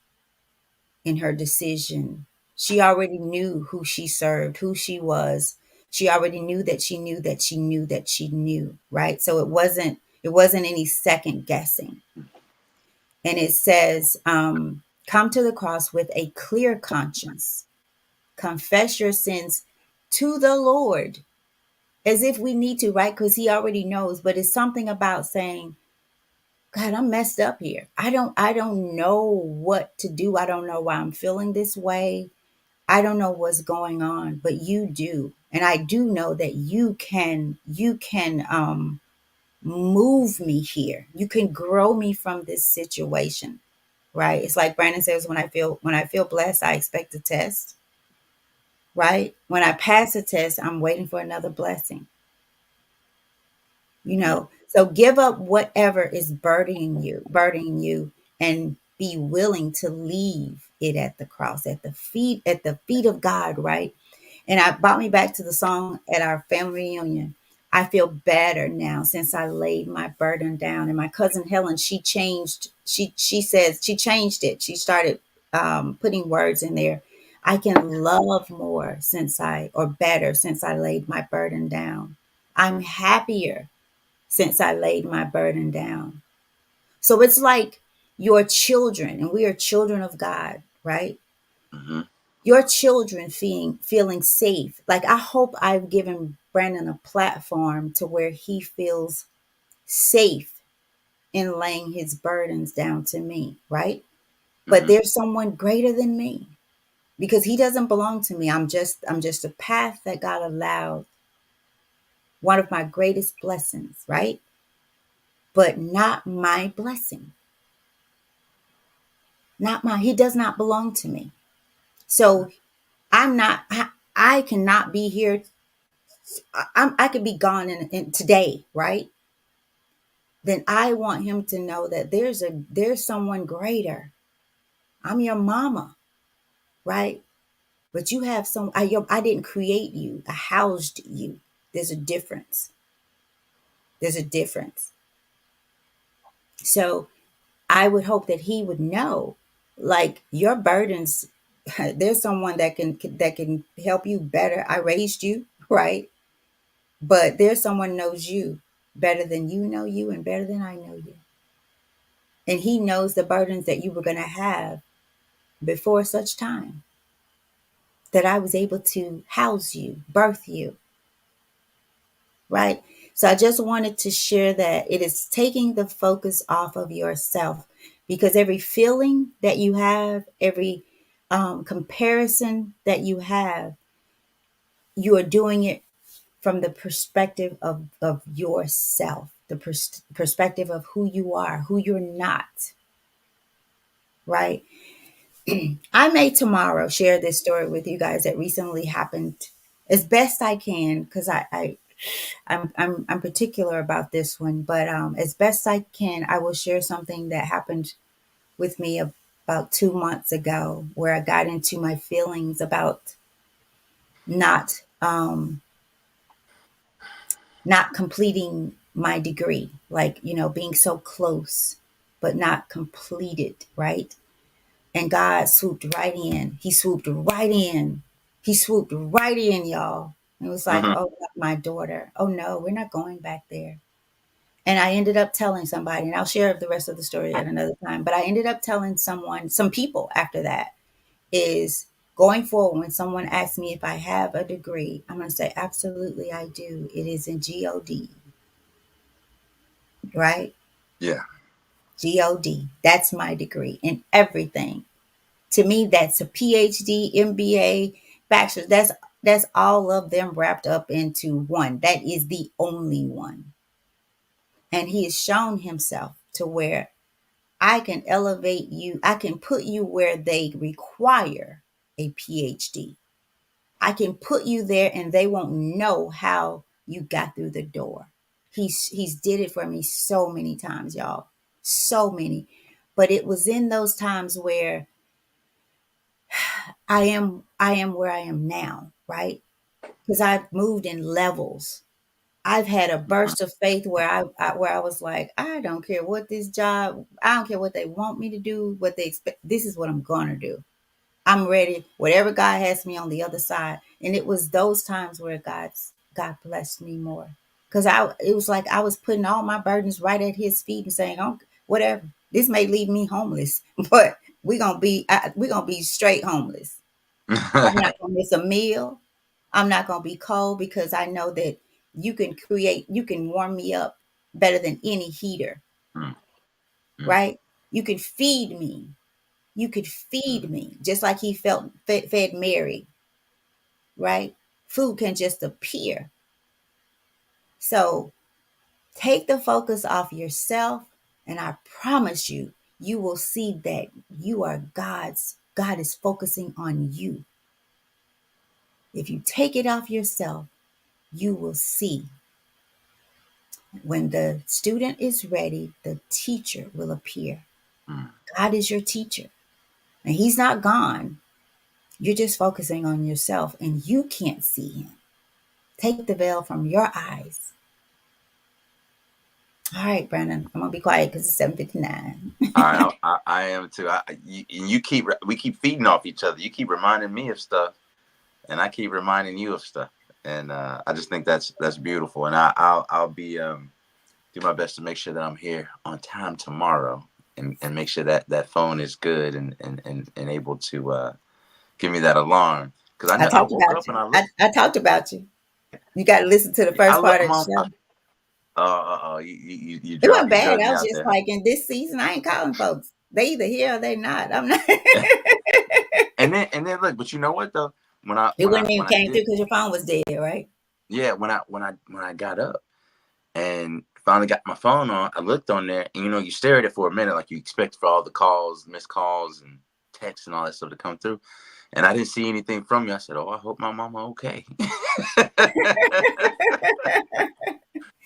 in her decision. She already knew who she served, who she was. She already knew that she knew that she knew that she knew, right? So it wasn't any second guessing. And it says, come to the cross with a clear conscience. Confess your sins to the Lord as if we need to, right? Because he already knows. But it's something about saying, God, I'm messed up here. I don't know what to do. I don't know why I'm feeling this way. I don't know what's going on, but you do. And I do know that you can move me here. You can grow me from this situation, right? It's like Brandon says, when I feel blessed, I expect a test, right? When I pass a test, I'm waiting for another blessing. So give up whatever is burdening you, and be willing to leave it at the cross, at the feet of God, right? And I brought me back to the song at our family reunion. I feel better now since I laid my burden down. And my cousin Helen, she says she changed it. She started putting words in there. I can love more or better since I laid my burden down. I'm happier since I laid my burden down. So it's like your children, and we are children of God, right? Hmm. Your children feeling safe. Like, I hope I've given Brandon a platform to where he feels safe in laying his burdens down to me, right? but Mm-hmm. there's someone greater than me because he doesn't belong to me. I'm just a path that God allowed, one of my greatest blessings, right? But not my blessing. Not my, he does not belong to me. So I cannot be here. I could be gone in today, right? Then I want him to know that there's someone greater. I'm your mama, right? But you have I didn't create you. I housed you. There's a difference. There's a difference. So I would hope that he would know, like, your burdens, there's someone that can help you better. I raised you, right? But there's someone knows you better than you know you and better than I know you. And he knows the burdens that you were going to have before such time that I was able to house you, birth you, right? So I just wanted to share that it is taking the focus off of yourself, because every feeling that you have, every comparison that you have, you are doing it from the perspective of yourself, the perspective of who you are, who you're not, right? I may tomorrow share this story with you guys that recently happened as best I can, because I'm particular about this one, but as best I can, I will share something that happened with me about 2 months ago, where I got into my feelings about not not completing my degree, like, being so close but not completed, right? And God swooped right in. He swooped right in. He swooped right in, y'all. It was like, Mm-hmm. oh, my daughter. Oh no, we're not going back there. And I ended up telling somebody, and I'll share the rest of the story at another time. But I ended up telling some people after that, is going forward, when someone asks me if I have a degree, I'm going to say, absolutely, I do. It is in God, right? Yeah. God. That's my degree in everything. To me, that's a PhD, MBA, bachelor's. That's all of them wrapped up into one. That is the only one. And he has shown himself to where I can elevate you. I can put you where they require a PhD. I can put you there and they won't know how you got through the door. He's did it for me so many times, y'all. So many. But it was in those times where I am where I am now, right? Because I've moved in levels. I've had a burst of faith where I was like, I don't care what this job, I don't care what they want me to do, what they expect. This is what I'm gonna do. I'm ready. Whatever God has me on the other side. And it was those times where God blessed me more. Because it was like I was putting all my burdens right at his feet and saying, oh, whatever. This may leave me homeless, but we're gonna be straight homeless. I'm not gonna miss a meal. I'm not gonna be cold, because I know that you can warm me up better than any heater, Mm-hmm. right? You can feed me. You could feed me just like he fed Mary, right? Food can just appear. So take the focus off yourself, and I promise you, you will see that you are God's. God is focusing on you. If you take it off yourself, you will see. When the student is ready, the teacher will appear. Mm-hmm. God is your teacher, and he's not gone. You're just focusing on yourself, and you can't see him. Take the veil from your eyes. All right, Brandon, I'm gonna be quiet because it's 7:59. All right, I am too. We keep feeding off each other. You keep reminding me of stuff, and I keep reminding you of stuff, and I just think that's beautiful. And I'll be do my best to make sure that I'm here on time tomorrow, and make sure that that phone is good and able to give me that alarm, because I I know I talked woke about up and you. I I, looked. I talked about you. You got to listen to the I first look. part of the Mom. show. You It drug wasn't you bad. drug I me was out just there. like, in this season, I ain't calling folks. They either here or they not. I'm not. And then look, but you know what though? When I It when I wouldn't even when I came through did, because your phone was dead, right? yeah, when I got up and finally got my phone on, I looked on there, and you stare at it for a minute, like you expect for all the calls, missed calls, and texts and all that stuff to come through. And I didn't see anything from you. I said, "Oh, I hope my mama okay."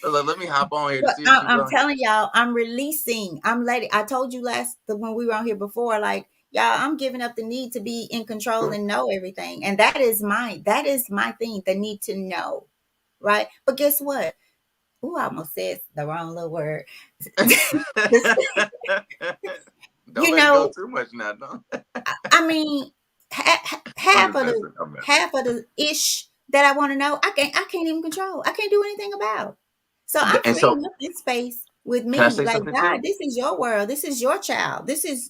Let me hop on here to But see if she's I'm on here. telling y'all, I'm releasing. I'm letting. I told you when we were on here before, like y'all, I'm giving up the need to be in control and know everything, and that is my thing. The need to know, right? But guess what? Ooh, I almost said the wrong little word. This- Don't you let it go know, too much now, don't. I mean, I'm half just of the messing. I'm messing. half of the ish that I want to know, I can't even control. I can't do anything about. So I'm And so, freeing up this space with can I me. say Like something God, too? this is your world. This is your child. This is.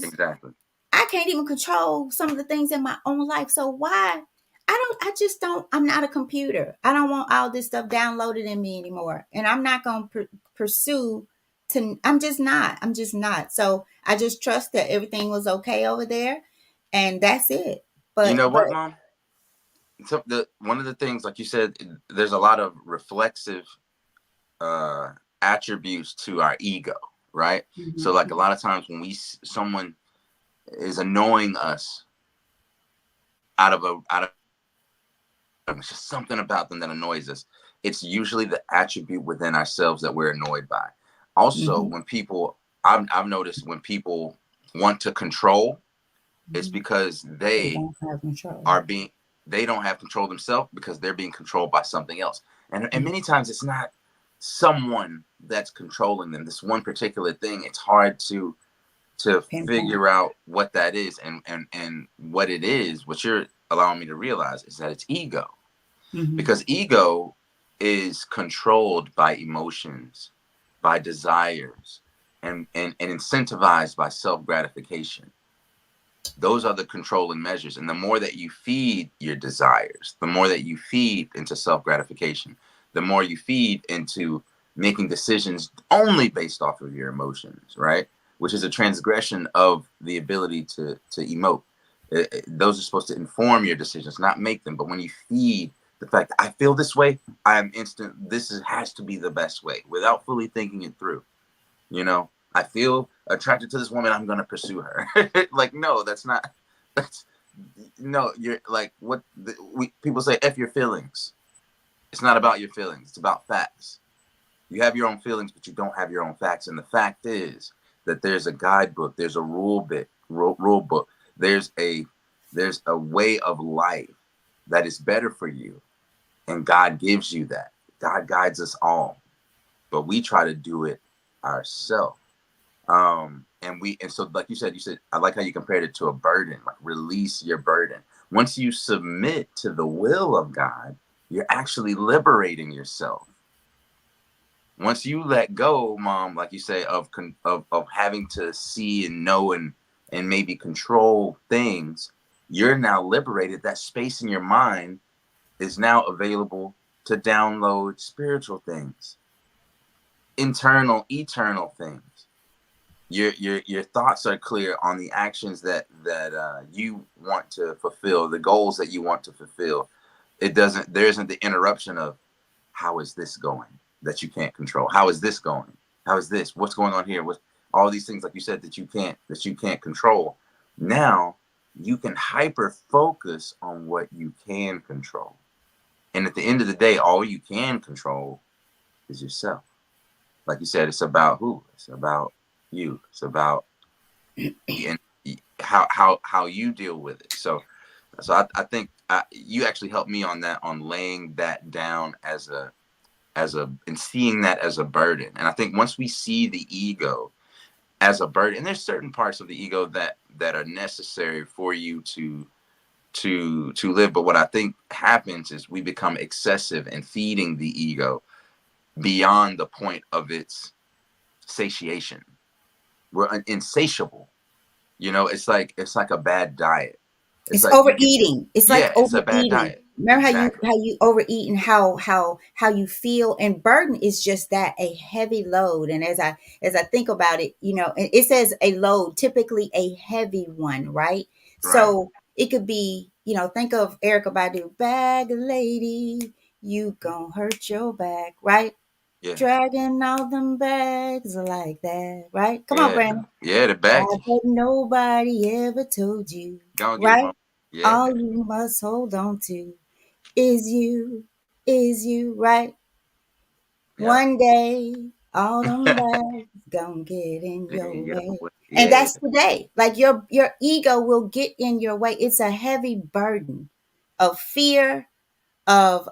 Exactly. I can't even control some of the things in my own life. So why? I just don't. I'm not a computer. I don't want all this stuff downloaded in me anymore. And I'm not going to pursue I'm just not. I'm just not. So I just trust that everything was okay over there. And that's it. You know But what, Mom? So one of the things, like you said, there's a lot of reflexive uh, attributes to our ego, right? So, mhm, like a lot of times when someone is annoying us out of it's just something about them that annoys us. It's usually the attribute within ourselves that we're annoyed by. Also, mhm, when people, I've noticed when people want to control, it's mhm. because They don't have control. are being they don't have control themselves because they're being controlled by something else. And Mhm. many times it's not someone that's controlling them. This one particular thing, it's hard to Pinpoint. figure out what that is, and what it is. What you're allowing me to realize is that it's ego, Mhm. because ego is controlled by emotions, by desires, and incentivized by self-gratification. Those are the controlling measures. And the more that you feed your desires, the more that you feed into self-gratification, the more you feed into making decisions only based off of your emotions, right? Which is a transgression of the ability to emote. Those are supposed to inform your decisions, not make them. But when you feed the fact that I feel this way, I'm instant, has to be the best way, without fully thinking it through. I feel attracted to this woman, I'm going to pursue her. Like, no, that's no, you're like, people say, F your feelings. It's not about your feelings. It's about facts. You have your own feelings, but you don't have your own facts. And the fact is that there's a guidebook, there's a rule book, there's a way of life that is better for you. And God gives you that. God guides us all, but we try to do it ourselves. And so, like you said, I like how you compared it to a burden. Like, release your burden. Once you submit to the will of God, you're actually liberating yourself. Once you let go, Mom, like you say, of having to see and know and maybe control things, you're now liberated. That space in your mind is now available to download spiritual things, internal, eternal things. Your thoughts are clear on the actions that you want to fulfill, the goals that you want to fulfill. There isn't the interruption of, how is this going, that you can't control? How is this going? How is this? What's going on here? What All these things, like you said, that you can't control. Now you can hyper focus on what you can control. And at the end of the day, all you can control is yourself. Like you said, it's about who? It's about you. It's about, and how you deal with it. So I think you actually helped me on that, on laying that down and seeing that as a burden. And I think once we see the ego as a burden, and there's certain parts of the ego that are necessary for you to live, but what I think happens is we become excessive in feeding the ego beyond the point of its satiation. We're insatiable. It's like a bad diet. It's It's like you get overeating. It's like yeah, it's a bad overeating. diet. Remember Exactly. how you overeat and how you feel, and burden is just that, a heavy load. And as I think about it, and it says a load, typically a heavy one, right? Right. So it could be, think of Erica Badu, bag lady, you gon' hurt your back, right? Yeah. Dragging all them bags like that, right? Come on, Yeah. Brandon. Yeah. The I baggage. bet nobody ever told you, Gonna get it, right? mom. Yeah. All you must hold on to is you, right? Yep. One day, all them bags gonna get in your way. And Yeah. that's today. Like your ego will get in your way. It's a heavy burden of fear, of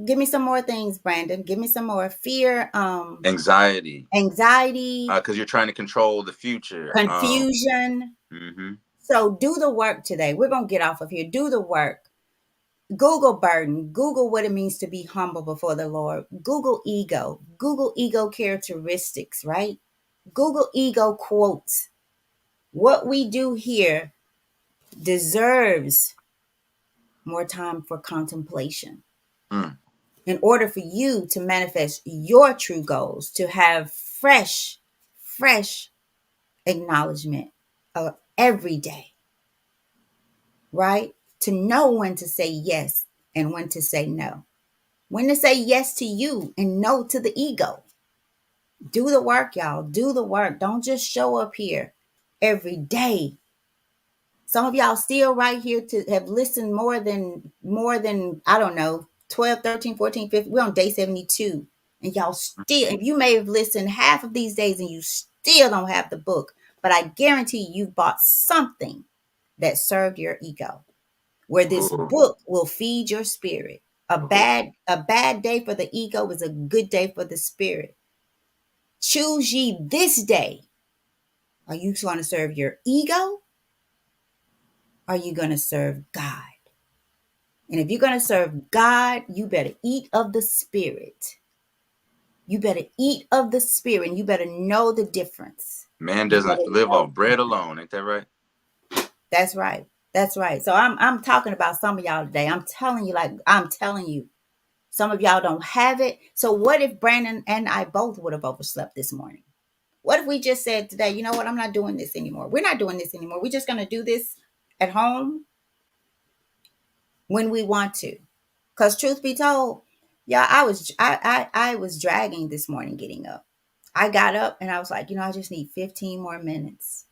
give me some more things, Brandon. Give me some more fear, Anxiety. anxiety, Because you're trying to control the future. confusion. Hmm. So do the work today. We're gonna get off of here. Do the work. Google burden. Google what it means to be humble before the Lord. Google ego. Google ego characteristics, right? Google ego quotes. What we do here deserves more time for contemplation. Mm. In order for you to manifest your true goals, to have fresh acknowledgement of every day, right? To know when to say yes and when to say no. When to say yes to you and no to the ego. Do the work, y'all. Do the work. Don't just show up here every day. Some of y'all still right here to have listened more than I don't know, 12, 13, 14, 15. We're on day 72. And y'all still, and you may have listened half of these days and you still don't have the book. But I guarantee you bought something that served your ego. Where this Ooh. book will feed your spirit. A Ooh. bad day for the ego is a good day for the spirit. Choose ye this day. Are you going to serve your ego? Or are you going to serve God? And if you're going to serve God, you better eat of the spirit. You better eat of the spirit, and you better know the difference. Man You better doesn't live know. off bread alone. Ain't that right? That's right. That's right. So I'm talking about some of y'all today. I'm telling you, some of y'all don't have it. So what if Brandon and I both would have overslept this morning? What if we just said today, you know what, I'm not doing this anymore. We're not doing this anymore. We're just going to do this at home when we want to. Because truth be told, yeah, I was dragging this morning getting up. I got up and I was like, I just need 15 more minutes.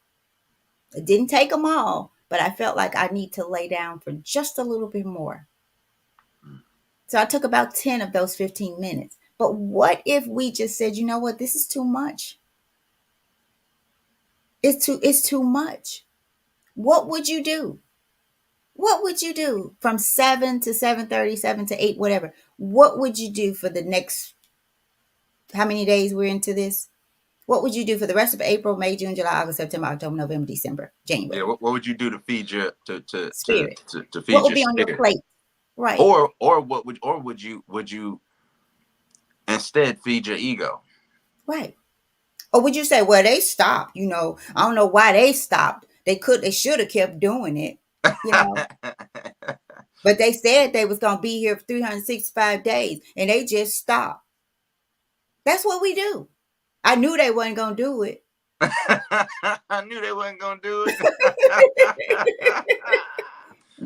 It didn't take them all, but I felt like I need to lay down for just a little bit more. So I took about 10 of those 15 minutes. But what if we just said, you know what, this is too much. It's too much. What would you do? What would you do from 7 to 7:30, 7 to 8, whatever? What would you do for the next, how many days we're into this? What would you do for the rest of April, May, June, July, August, September, October, November, December, Yeah. January? What would you do to feed your Spirit. to What feed would your be on your spirit? plate? Right, Or would you instead feed your ego? right. Or would you say, well, they stopped, I don't know why they stopped. They should have kept doing it, you know. But they said they was gonna be here for 365 days and they just stopped. That's what we do. I knew they wasn't gonna do it. I knew they wasn't gonna do it.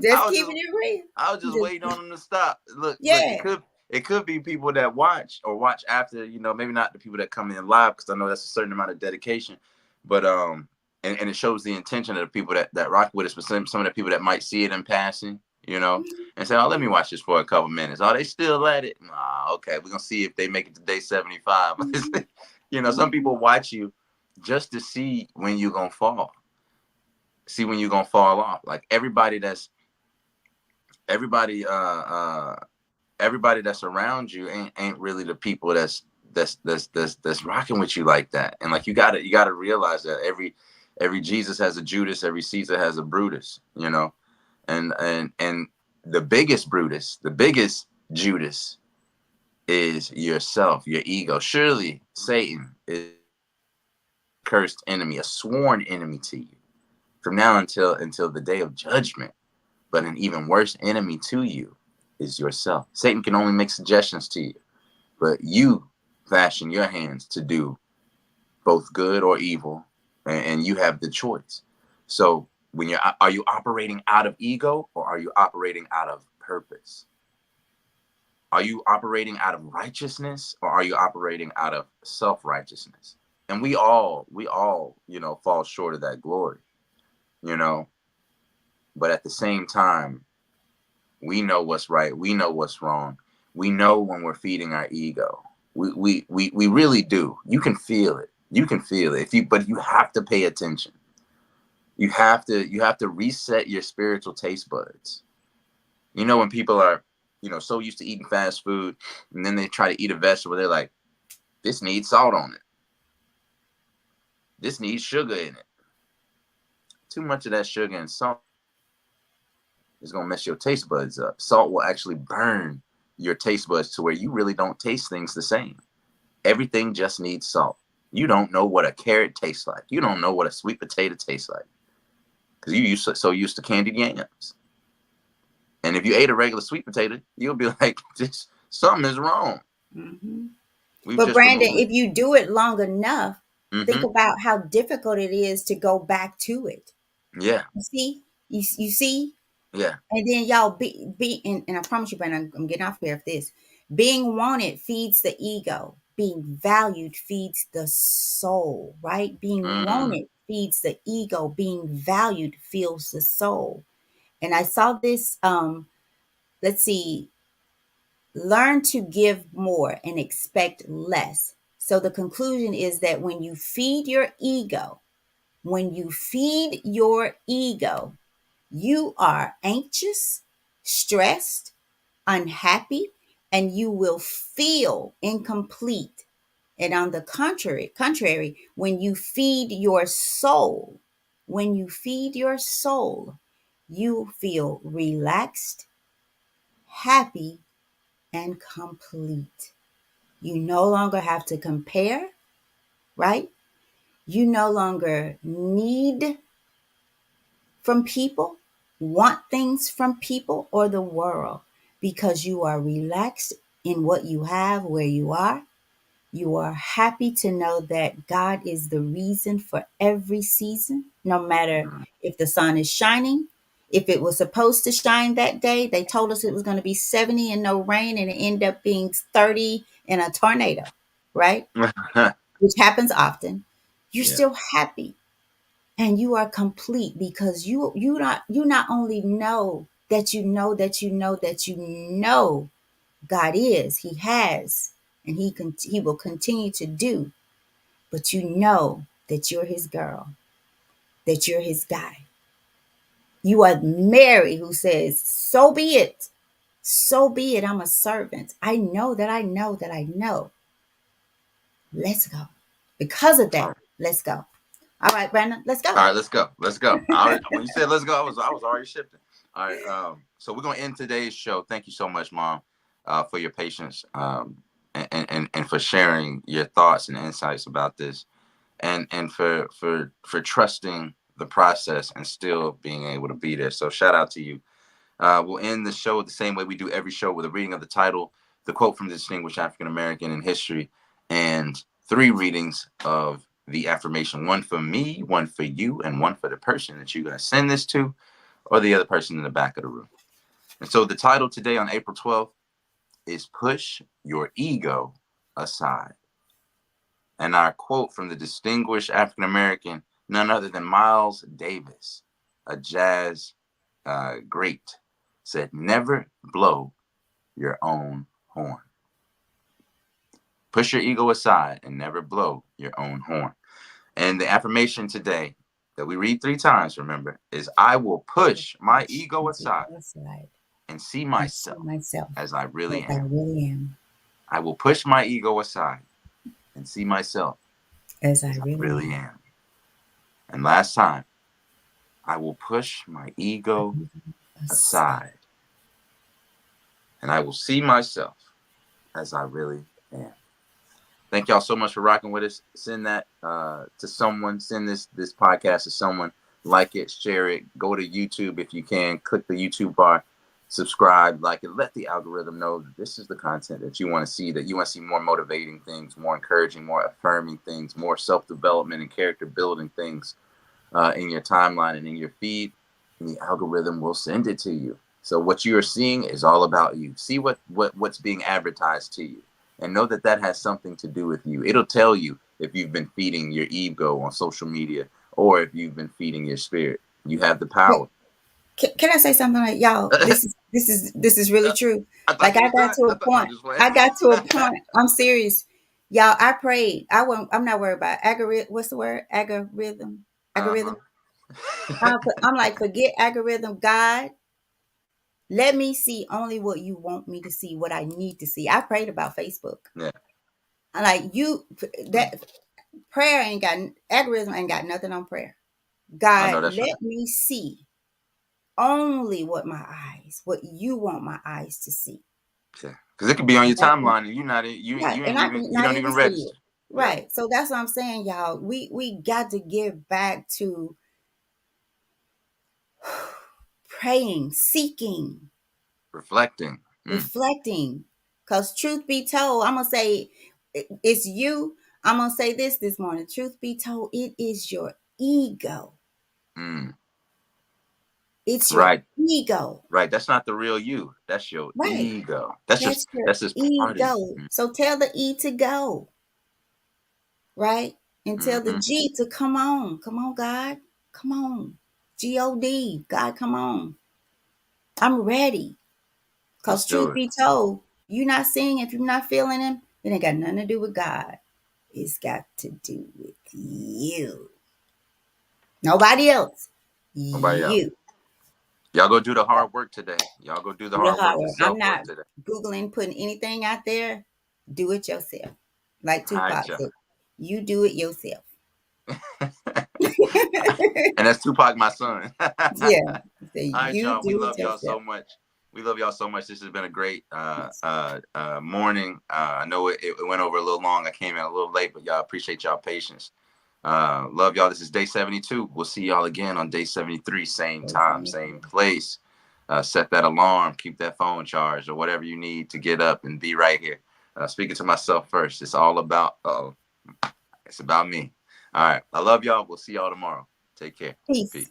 Just I was just keeping it real. I was just waiting on them to stop. Look, it Yeah. could be people that watch after, maybe not the people that come in live, because I know that's a certain amount of dedication. But and it shows the intention of the people that rock with us. But some of the people that might see it in passing, and say, oh, let me watch this for a couple minutes. Oh, they still at it. Nah, okay, we're gonna see if they make it to day 75. Some people watch you just to see when you're gonna fall, see when you're gonna fall off. Like everybody everybody that's around you ain't really the people that's rocking with you like that. And like, you gotta realize that every Jesus has a Judas, every Caesar has a Brutus, and the biggest Brutus, the biggest Judas is yourself, your ego. Surely Satan is a cursed enemy, a sworn enemy to you from now until the day of judgment. But an even worse enemy to you is yourself. Satan can only make suggestions to you, but you fashion your hands to do both good or evil, and you have the choice. So when are you operating out of ego, or are you operating out of purpose? Are you operating out of righteousness, or are you operating out of self-righteousness? And we all, fall short of that glory, you know. But at the same time, we know what's right. We know what's wrong. We know when we're feeding our ego. We really do. You can feel it. You can feel it. But you have to pay attention. You have to reset your spiritual taste buds. When people are, so used to eating fast food, and then they try to eat a vegetable, they're like, this needs salt on it. This needs sugar in it. Too much of that sugar and salt is going to mess your taste buds up. Salt will actually burn your taste buds to where you really don't taste things the same. Everything just needs salt. You don't know what a carrot tastes like. You don't know what a sweet potato tastes like, because you so used to candied yams. And if you ate a regular sweet potato, you'll be like, something is wrong. Hmm. We've But just Brandon, removed it. if you do it long enough, think Mm-hmm. about how difficult it is to go back to it. Yeah. You see, you see, Yeah. and then y'all be and I promise you, Brandon, I'm getting off here of this. Being wanted feeds the ego. Being valued feeds the soul, right? Being Mm. wanted feeds the ego. Being valued feels the soul. And I saw this, let's see, learn to give more and expect less. So the conclusion is that when you feed your ego, you are anxious, stressed, unhappy, and you will feel incomplete. And on the contrary, when you feed your soul, you feel relaxed, happy, and complete. You no longer have to compare, right? You no longer need from people, want things from people or the world, because you are relaxed in what you have, where you are. You are happy to know that God is the reason for every season, no matter Mm. if the sun is shining. If it was supposed to shine that day, they told us it was going to be 70 and no rain, and it ended up being 30 and a tornado, right? Which happens often. You're Yeah. still happy and you are complete, because you not only know that you know that you know that you know God is, He has, and He will continue to do, but you know that you're His girl, that you're His guy. You are Mary who says, "So be it, so be it. I'm a servant. I know that I know that I know. Let's go." Because of All that, right. let's go. All right, Brandon, let's All go. right. Let's go. Let's go. When you said let's go, I was already shifting. All right. So we're gonna end today's show. Thank you so much, Mom, for your patience, and for sharing your thoughts and insights about this, and for trusting the process and still being able to be there. So shout out to you. We'll end the show the same way we do every show, with a reading of the title, the quote from the distinguished African American in history, and 3 readings of the affirmation: one for me, one for you, and one for the person that you're going to send this to, or the other person in the back of the room. And so the title today on April 12th is Push Your Ego Aside. And our quote from the distinguished African American, none other than Miles Davis, a jazz great, said, "Never blow your own horn." Push your ego aside and never blow your own horn. And the affirmation today that we read 3 times, remember, is I will push my Push ego my aside ego aside and see and see myself myself as I really as I am. really am, I will push my ego aside and see myself as I as I really really am. am. And last time, I will push my ego Aside. aside and I will see myself as I really am. Thank y'all so much for rocking with us. Send that to someone. Send this podcast to someone. like it, share it, go to YouTube if you can, click the YouTube bar, subscribe, like it, let the algorithm know that this is the content that you want to see, that you want to see more motivating things, more encouraging, more affirming things, more self-development and character building things in your timeline and in your feed, and the algorithm will send it to you. So what you are seeing is all about you. See what's being advertised to you, and know that that has something to do with you. It'll tell you if you've been feeding your ego on social media or if you've been feeding your spirit. You have the But power. can I say something like y'all? This is really true. I thought Like you I was got done. to I a thought no, point. just playing. I got to a point. I'm serious, y'all. I prayed. I'm not worried about algorithm. What's the word? Algorithm. Uh-huh. Algorithm. I'm like, forget algorithm. God, let me see only what you want me to see, what I need to see. I prayed about Facebook. Yeah. I like you. Mm. That prayer ain't got algorithm ain't got nothing on prayer. I know God, that's right. let me see only what you want my eyes to see. Yeah. Because it could be on And your that's what, timeline and right. you And ain't I even, can you not don't even even see it. register. Yep. Right. So that's what I'm saying, y'all. We got to get back to praying, seeking, Reflecting. Mm. reflecting. Because truth be told, I'm going to say it's you. I'm going to say this morning. Truth be told, it is your ego. Mm. It's your Right. ego. Right. That's not the real you. That's your Right. ego. That's your That's just part of you. ego. So tell the E to go, right? And tell the Mm-hmm. G to come on. Come on, God. Come on. God, God, come on. I'm ready. Let's Because do truth it. be told, you not seeing, if you're not feeling him, it ain't got nothing to do with God. It's got to do with you. Nobody else. Nobody else. You. Y'all go do the hard work today. Y'all go do the Do the hard hard work, the work. I'm self work not today. Googling, putting anything out there. Do it yourself. Like All right, Tupac y'all. said, you do it yourself. And that's Tupac, my son. Yeah. So All right, you y'all. We do it love y'all yourself. so much. We love y'all so much. This has been a great morning. I know it went over a little long. I came in a little late, but y'all appreciate y'all patience. Love y'all. This is day 72. We'll see y'all again on day 73. Same time, same place. Set that alarm. Keep that phone charged or whatever you need to get up and be right here. Speaking to myself first. It's all about, it's about me. All right. I love y'all. We'll see y'all tomorrow. Take care. Peace. Peace.